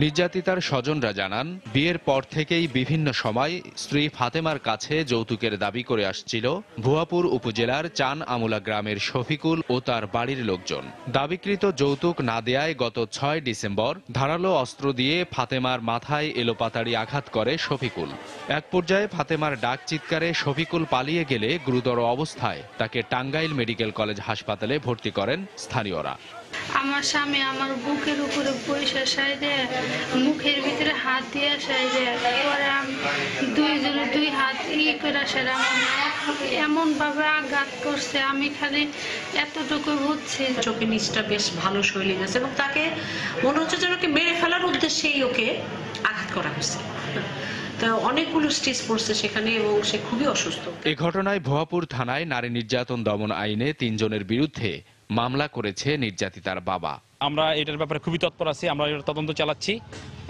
[SPEAKER 3] নির্যাতিতার স্বজনরা জানান, বিয়ের পর থেকেই বিভিন্ন সময় স্ত্রী ফাতেমার কাছে যৌতুকের দাবি করে আসছিল ভুয়াপুর উপজেলার চান আমুলা গ্রামের শফিকুল ও তার বাড়ির লোকজন। দাবিকৃত যৌতুক না দেয়ায় গত 6 ডিসেম্বর ধারালো অস্ত্র দিয়ে ফাতেমার মাথায় এলোপাতাড়ি আঘাত করে শফিকুল। এক পর্যায়ে ফাতেমার ডাক চিৎকারে শফিকুল পালিয়ে গেলে গুরুতর অবস্থায় তাকে টাঙ্গাইল মেডিকেল কলেজ হাসপাতালে ভর্তি করেন স্থানীয়রা।
[SPEAKER 14] আমার স্বামী আমার বুকের উপরে বসে সাইডে মুখের ভিতরে হাত দিয়ে সাইডে পরে দুইজনে 2 হাত করে সেটা এমন ভাবে আঘাত করছে, আমি খালি এতটুকু বুঝছি।
[SPEAKER 4] চোখের নিচটা বেশ ভালো শৈলী গেছে এবং তাকে মনে হচ্ছে যেন ওকে মেরে ফেলার উদ্দেশ্যেই ওকে আঘাত করা হয়েছে। অনেকগুলো স্টিচ পড়ছে সেখানে এবং সে খুবই অসুস্থ।
[SPEAKER 3] এ ঘটনায় ভুয়াপুর থানায় নারী নির্যাতন দমন আইনে 3 জনের বিরুদ্ধে মামলা করেছে নির্যাতিতার বাবা।
[SPEAKER 18] আমরা এটার ব্যাপারে খুবই তৎপর আছি, আমরা এর তদন্ত চালাচ্ছি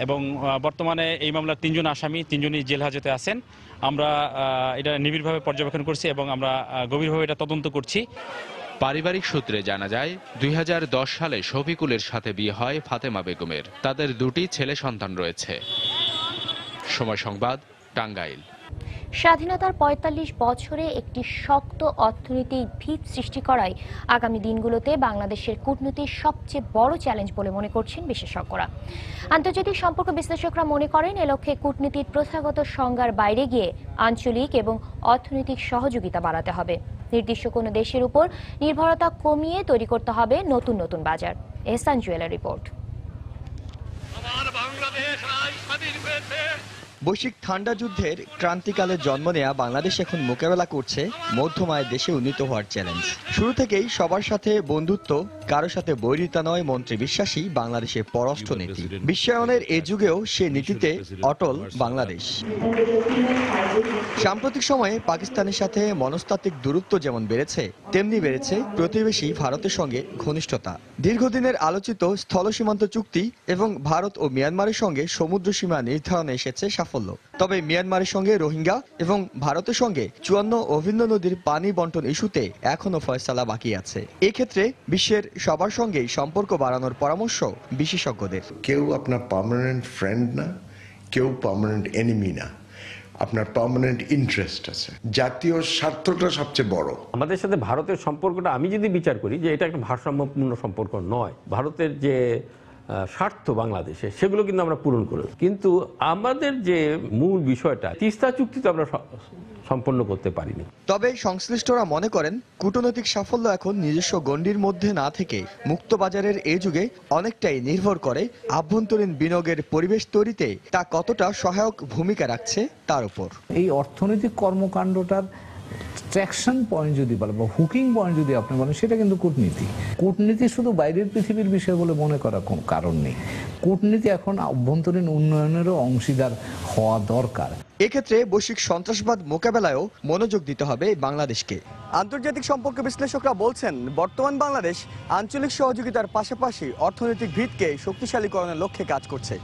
[SPEAKER 18] এবং বর্তমানে এই মামলার 3 জন আসামি 3 জনই জেল হাজতে আছেন। আমরা এটা নিবিড়ভাবে পর্যবেক্ষণ করছি এবং আমরা গভীরভাবে এটা তদন্ত করছি।
[SPEAKER 3] পারিবারিক সূত্রে জানা যায়, 2010 সালে শফিকুলের সাথে বিয়ে হয় ফাতেমা বেগমের। তাদের 2টি ছেলে সন্তান রয়েছে। সময় সংবাদ, টাঙ্গাইল।
[SPEAKER 1] স্বাধীনতার 45 বছরে একটি শক্ত অর্থনৈতিক ভিত সৃষ্টি করাই আগামী দিনগুলোতে বাংলাদেশের কূটনীতির সবচেয়ে বড় চ্যালেঞ্জ বলে মনে করছেন বিশেষজ্ঞরা। আন্তর্জাতিক সম্পর্ক বিশ্লেষকরা মনে করেন, এ লক্ষ্যে কূটনীতির প্রথাগত সংজ্ঞার বাইরে গিয়ে আঞ্চলিক এবং অর্থনৈতিক সহযোগিতা বাড়াতে হবে। নির্দিষ্ট কোনো দেশের উপর নির্ভরতা কমিয়ে তৈরি করতে হবে নতুন নতুন বাজার। এহসান জুয়েলের রিপোর্ট।
[SPEAKER 5] বৈশ্বিক ঠান্ডা যুদ্ধের ক্রান্তিকালে জন্ম নেয়া বাংলাদেশ এখন মোকাবেলা করছে মধ্যম আয়ের দেশে উন্নীত হওয়ার চ্যালেঞ্জ। শুরু থেকেই সবার সাথে বন্ধুত্ব, কারো সাথে বৈরিতা নয় মন্ত্রে বিশ্বাসী বাংলাদেশের পররাষ্ট্র নীতি। বিশ্বায়নের এ যুগেও সে নীতিতে অটল বাংলাদেশ। সাম্প্রতিক সময়ে পাকিস্তানের সাথে মনস্তাত্ত্বিক দূরত্ব যেমন বেড়েছে, তেমনি বেড়েছে প্রতিবেশী ভারতের সঙ্গে ঘনিষ্ঠতা। দীর্ঘদিনের আলোচিত স্থল সীমান্ত চুক্তি এবং ভারত ও মিয়ানমারের সঙ্গে সমুদ্র সীমা নির্ধারণে এসেছে সাফল্য। তবে মিয়ানমারের সঙ্গে রোহিঙ্গা এবং ভারতের সঙ্গে 54 অভিন্ন নদীর পানি বন্টন ইস্যুতে এখনো ফয়সালা বাকি আছে। এক্ষেত্রে বিশ্বের সবার সঙ্গেই সম্পর্ক বাড়ানোর পরামর্শ বিশেষজ্ঞদের।
[SPEAKER 6] কেউ আপনার পার্মানেন্ট ফ্রেন্ড না, কেউ পার্মানেন্ট এনিমি না, আপনার পার্মানেন্ট ইন্টারেস্ট আছে। জাতীয় স্বার্থটা সবচেয়ে বড়।
[SPEAKER 7] আমাদের সাথে ভারতের সম্পর্কটা আমি যদি বিচার করি যে এটা একটা ভারসাম্যপূর্ণ সম্পর্ক নয়, ভারতের যে স্বার্থ বাংলাদেশে সেগুলো কিন্তু আমরা পূরণ করি, কিন্তু আমাদের যে মূল বিষয়টা তিস্তা চুক্তি তো আমরা সম্পন্ন করতে পারিনি।
[SPEAKER 5] তবে সংশ্লিষ্টরা মনে করেন, কূটনৈতিক সাফল্য এখন নিজস্ব গণ্ডির মধ্যে না থেকে মুক্ত বাজারের এই যুগে অনেকটাই নির্ভর করে আভ্যন্তরীণ বিনিয়োগের পরিবেশ তৈরিতে তা কতটা সহায়ক ভূমিকা রাখছে তার উপর।
[SPEAKER 8] এই অর্থনৈতিক কর্মকাণ্ডটার ট্র্যাকশন পয়েন্ট যদি বলেন বা হুকিং পয়েন্ট যদি আপনি বলেন, সেটা কিন্তু কূটনীতি। কূটনীতি শুধু বাইরের পৃথিবীর বিষয় বলে মনে করার কোনো কারণ নেই। কূটনীতি এখন আভ্যন্তরীণ উন্নয়নেরও অংশীদার হওয়া দরকার।
[SPEAKER 5] এক্ষেত্রে বৈশ্বিক সন্ত্রাসবাদ মোকাবেলায়ও মনোযোগ দিতে হবে বাংলাদেশকে। আন্তর্জাতিক সম্পর্ক বিশ্লেষকরা বলছেন, বর্তমান বাংলাদেশ আঞ্চলিক সহযোগিতার পাশাপাশি অর্থনৈতিক ভিতকে শক্তিশালীকরণের লক্ষ্যে কাজ করছে।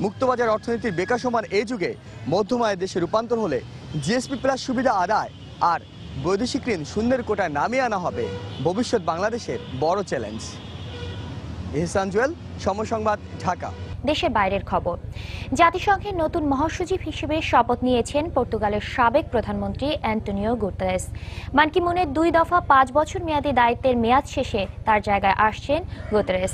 [SPEAKER 5] মুক্তবাজার অর্থনীতির বিকাশমান এই যুগে মধ্যম আয়ের দেশে রূপান্তর হলে জিএসপি প্লাস সুবিধা আদায় আর বৈদেশিক ঋণ শূন্যের কোটায় নামিয়ে আনা হবে ভবিষ্যৎ বাংলাদেশের বড় চ্যালেঞ্জ। এহসান জুয়েল, সময় সংবাদ, ঢাকা।
[SPEAKER 1] দেশের বাইরের খবর। জাতিসংঘের নতুন মহাসচিব হিসেবে শপথ নিয়েছেন পর্তুগালের সাবেক প্রধানমন্ত্রী অ্যান্টোনিও গুতেরেস। বান কি মুনের 2 দফা 5 বছর মেয়াদী দায়িত্বের মেয়াদ শেষে তার জায়গায় আসছেন গুতেরেস।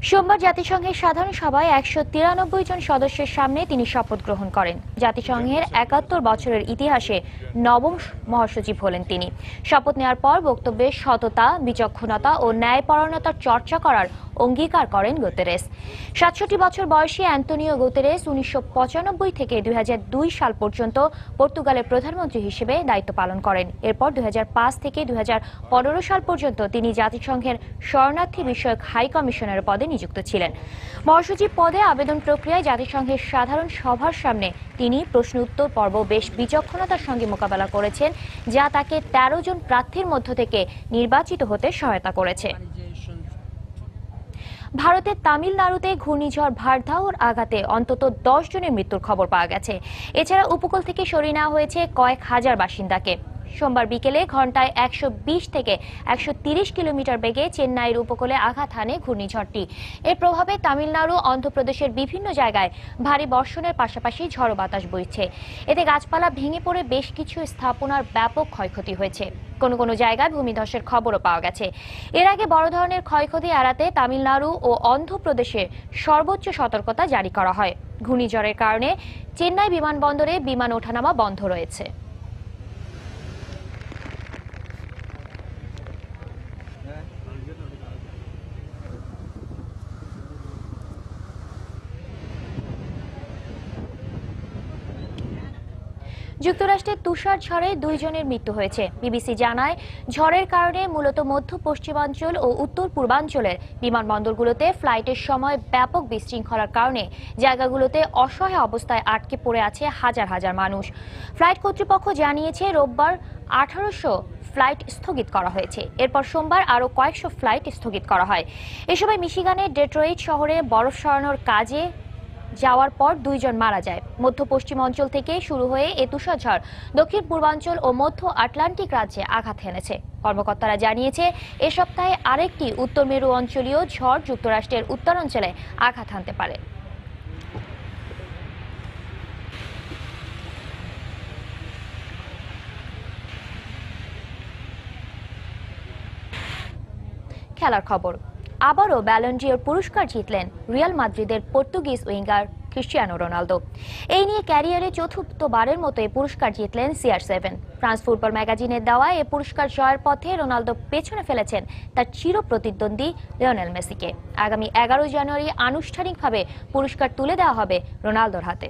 [SPEAKER 1] সোমবার জাতিসংঘের সাধারণ সভায় 193 জন সদস্যের সামনে তিনি শপথ গ্রহণ করেন। জাতিসংঘের 71 বছরের ইতিহাসে নবম মহাসচিব হলেন তিনি। শপথ নেওয়ার পর বক্তব্যে সততা, বিচক্ষণতা ও ন্যায়পরায়ণতার চর্চা করার অঙ্গীকার করেন গুতেরেস। 67 বছর বয়সী অ্যান্তোনিও গুতেরেস 1995 থেকে 2002 সাল পর্যন্ত পর্তুগালের প্রধানমন্ত্রী হিসেবে দায়িত্ব পালন করেন। এরপর 2005 থেকে 2015 সাল পর্যন্ত তিনি জাতিসংঘের শরণার্থী বিষয়ক হাই কমিশনার পদে নিযুক্ত ছিলেন। মহাসচিব পদে আবেদন প্রক্রিয়ায় জাতিসংঘের সাধারণ সভার সামনে তিনি প্রশ্ন উত্তর পর্ব বেশ বিচক্ষণতার সঙ্গে মোকাবেলা করেছেন, যা তাকে 13 জন প্রার্থীর মধ্য থেকে নির্বাচিত হতে সহায়তা করেছে। ভারতের তামিলনাড়ুতে ঘূর্ণিঝড় ভারধাওর আঘাতে অন্তত 10 জনের মৃত্যুর খবর পাওয়া গেছে। এছাড়া উপকূল থেকে সরিয়ে নেওয়া হয়েছে কয়েক হাজার বাসিন্দাকে। সোমবার বিকেলে ঘন্টায় 120 থেকে 130 কিলোমিটার বেগে চেন্নাইয়ের উপকূলে আঘাত হানে ঘূর্ণিঝড়টি। এর প্রভাবে তামিলনাড়ু, অন্ধ্রপ্রদেশের বিভিন্ন জায়গায় ভারী বর্ষণের পাশাপাশি ঝড়ো বাতাস বইছে। এতে গাছপালা ভেঙে পড়ে বেশ কিছু স্থাপনার ব্যাপক ক্ষয়ক্ষতি হয়েছে। কোনো কোনো জায়গায় ভূমিধসের খবরও পাওয়া গেছে। এর আগে বড় ধরনের ক্ষয়ক্ষতি এড়াতে তামিলনাড়ু ও অন্ধ্রপ্রদেশে সর্বোচ্চ সতর্কতা জারি করা হয়। ঘূর্ণিঝড়ের কারণে চেন্নাই বিমানবন্দরে বিমান ওঠানামা বন্ধ রয়েছে। যুক্তরাষ্ট্রের তুষার ঝড়ে 2 জনের মৃত্যু হয়েছে। বিবিসি জানায়, ঝড়ের কারণে মূলত মধ্য পশ্চিমাঞ্চল ও উত্তর পূর্বাঞ্চলের বিমানবন্দরগুলোতে ফ্লাইটের সময় ব্যাপক বিশৃঙ্খলার কারণে জায়গাগুলোতে অসহায় অবস্থায় আটকে পড়ে আছে হাজার হাজার মানুষ। ফ্লাইট কর্তৃপক্ষ জানিয়েছে রোববার 1800 ফ্লাইট স্থগিত করা হয়েছে। এরপর সোমবার আরও কয়েকশো ফ্লাইট স্থগিত করা হয়। এ সময় মিশিগানের ডেট্রয়েট শহরে বরফ সরানোর কাজে যাওয়ার পর 2 জন মারা যায়। মধ্য পশ্চিম অঞ্চল থেকে শুরু হয়ে এই তুষারঝড় দক্ষিণ পূর্বাঞ্চল ও মধ্য আটলান্টিক রাজ্যে আঘাত হেনেছে। কর্মকর্তারা জানিয়েছে, এ সপ্তাহে আরেকটি উত্তর মেরু অঞ্চলীয় ঝড় যুক্তরাষ্ট্রের উত্তরাঞ্চলে আঘাত হানতে পারে। খেলার খবর। আবারও ব্যালন ডি'র পুরস্কার জিতলেন রিয়াল মাদ্রিদের পর্তুগিজ উইঙ্গার ক্রিস্টিয়ানো রোনালদো। এই নিয়ে ক্যারিয়ারে চতুর্থবারের মতো এই পুরস্কার জিতলেন CR7। ফ্রান্স ফুটবল ম্যাগাজিনের দেওয়া এই পুরস্কার জয়ের পথে রোনালদো পেছনে ফেলেছেন তার চির প্রতিদ্বন্দ্বী লিওনেল মেসিকে। আগামী 11 জানুয়ারি আনুষ্ঠানিকভাবে পুরস্কার তুলে দেওয়া হবে রোনালদোর হাতে।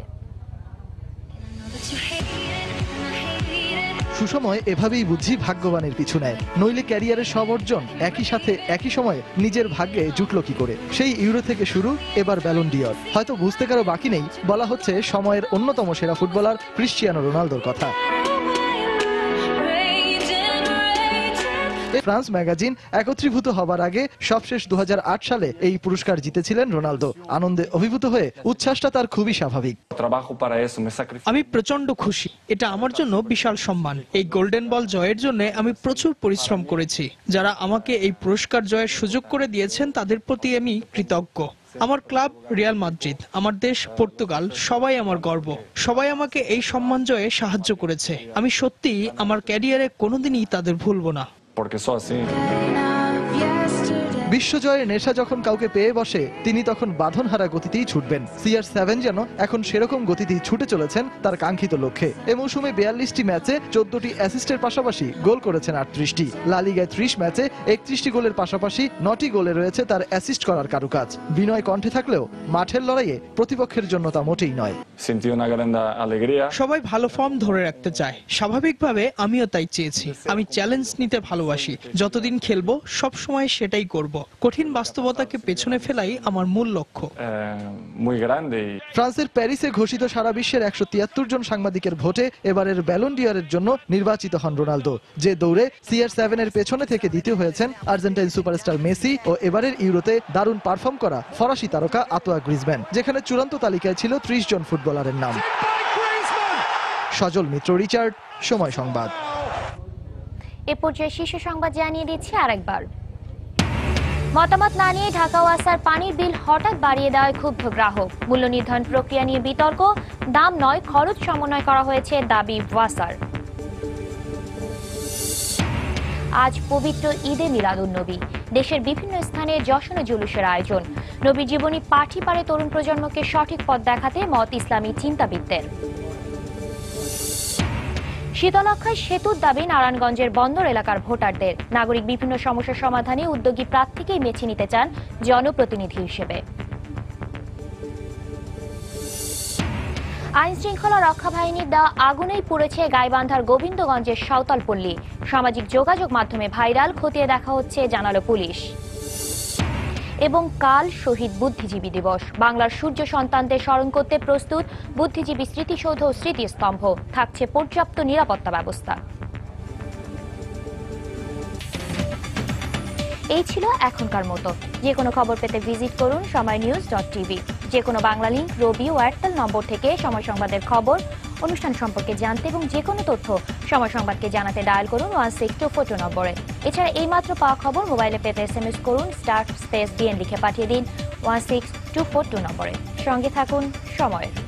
[SPEAKER 9] সুসময় এভাবেই বুঝি ভাগ্যবানের পিছু নেয়, নইলে ক্যারিয়ারের সব অর্জন একই সাথে একই সময়ে নিজের ভাগ্যে জুটল কি করে। সেই ইউরো থেকে শুরু, এবার ব্যালন ডি'র। হয়তো বুঝতে কারো বাকি নেই, বলা হচ্ছে সময়ের অন্যতম সেরা ফুটবলার ক্রিস্টিয়ানো রোনালদোর কথা। ফ্রান্স ম্যাগাজিন একত্রীভূত হবার আগে সবশেষ 2008 সালে এই পুরস্কার জিতেছিলেন রোনালদো। আনন্দে অভিভূত হয়ে উচ্ছ্বাসটা তার খুবই স্বাভাবিক।
[SPEAKER 10] আমি প্রচন্ড খুশি, এটা আমার জন্য বিশাল সম্মান। এই গোল্ডেন বল জয়ের জন্য আমি প্রচুর পরিশ্রম করেছি। যারা আমাকে এই পুরস্কার জয়ের সুযোগ করে দিয়েছেন তাদের প্রতি আমি কৃতজ্ঞ। আমার ক্লাব রিয়াল মাদ্রিদ, আমার দেশ পর্তুগাল, সবাই আমার গর্ব। সবাই আমাকে এই সম্মান জয়ে সাহায্য করেছে। আমি সত্যিই আমার ক্যারিয়ারে কোনোদিনই তাদের ভুলবো না।
[SPEAKER 9] বিশ্বজয়ের নেশা যখন কাউকে পেয়ে বসে, তিনি তখন বাঁধনহারা গতিতেই ছুটবেন। CR7 যেন এখন সেরকম গতিতেই ছুটে চলেছেন তার কাঙ্ক্ষিত লক্ষ্যে। এ মৌসুমে 42টি ম্যাচে 14টি অ্যাসিস্টের পাশাপাশি গোল করেছেন 38টি। লা লিগায় 30 ম্যাচে 31টি গোলের পাশাপাশি 9টি গোলে রয়েছে তার অ্যাসিস্ট করার কারুকাজ। বিনয় কণ্ঠে থাকলেও মাঠের লড়াইয়ে প্রতিপক্ষের জন্য তা মোটেই নয়।
[SPEAKER 10] সবাই ভালো ফর্ম ধরে রাখতে চায়, স্বাভাবিকভাবে আমিও তাই চেয়েছি। আমি চ্যালেঞ্জ নিতে ভালোবাসি, যতদিন খেলবো সব সময় সেটাই করব। কঠিন বাস্তবতাকে পেছনে ফেলাই আমার মূল লক্ষ্য।
[SPEAKER 9] ফ্রান্সের প্যারিসে ঘোষিত সারা বিশ্বের 173 জন সাংবাদিকের ভোটে এবারের ব্যালন ডি'রের জন্য নির্বাচিত হন রোনালদো। যে দৌড়ে CR7 এর পেছনে থেকে দ্বিতীয় হয়েছেন আর্জেন্টাইন সুপারস্টার মেসি ও এবারের ইউরোতে দারুণ পারফর্ম করা ফরাসি তারকা আতোয়া গ্রিজম্যান, যেখানে চূড়ান্ত তালিকায় ছিল 30 জন ফুটবলারের নাম। সজল মিত্র, রিচার্ড, সময় সংবাদ।
[SPEAKER 1] এ পর্যায়ে শীর্ষ সংবাদ জানিয়ে দিচ্ছি আরেকবার। মতামত না নিয়ে ঢাকা ওয়াসার পানির বিল হঠাৎ বাড়িয়ে দেওয়ায় ক্ষুব্ধ গ্রাহক। মূল্য নির্ধারণ প্রক্রিয়া নিয়ে বিতর্ক, দাম নয় খরচ সমন্বয় করা হয়েছে দাবি ওয়াসার। আজ পবিত্র ঈদে মিলাদুন্নবী। দেশের বিভিন্ন স্থানে যশন জুলুসের আয়োজন। নবীর জীবনী পাঠই পারে তরুণ প্রজন্মকে সঠিক পথ দেখাতে মত ইসলামী চিন্তাবিদদের। শীতলক্ষায় সেতুর দাবি নারায়ণগঞ্জের বন্দর এলাকার ভোটারদের। নাগরিক বিভিন্ন সমস্যার সমাধানে উদ্যোগী প্রার্থীকেই বেছে নিতে চান জনপ্রতিনিধি হিসেবে। আইন শৃঙ্খলা রক্ষা বাহিনীর দেওয়া আগুনেই পুড়েছে গাইবান্ধার গোবিন্দগঞ্জের সাঁওতালপল্লী। সামাজিক যোগাযোগ মাধ্যমে ভাইরাল, খতিয়ে দেখা হচ্ছে জানালো পুলিশ। এবং কাল শহীদ বুদ্ধিজীবী দিবস। বাংলার সূর্য সন্তানদের স্মরণ করতে প্রস্তুত বুদ্ধিজীবী স্মৃতিসৌধ ও স্মৃতিস্তম্ভ। থাকছে পর্যাপ্ত নিরাপত্তা ব্যবস্থা। এই ছিল এখনকার মতো। যে কোনো খবর পেতে ভিজিট করুন সময়নিউজ.tv। যে কোনো বাংলা লিংক, রবি ও এয়ারটেল নম্বর থেকে সময় সংবাদের খবর, অনুষ্ঠান সম্পর্কে জানতে এবং যে কোনো তথ্য সময় সংবাদকে জানাতে ডায়াল করুন 16242 নম্বরে। এছাড়া এইমাত্র পাওয়া খবর মোবাইলে পেতে SMS করুন *DN লিখে পাঠিয়ে দিন 16242 নম্বরে। সঙ্গে থাকুন সময়ের।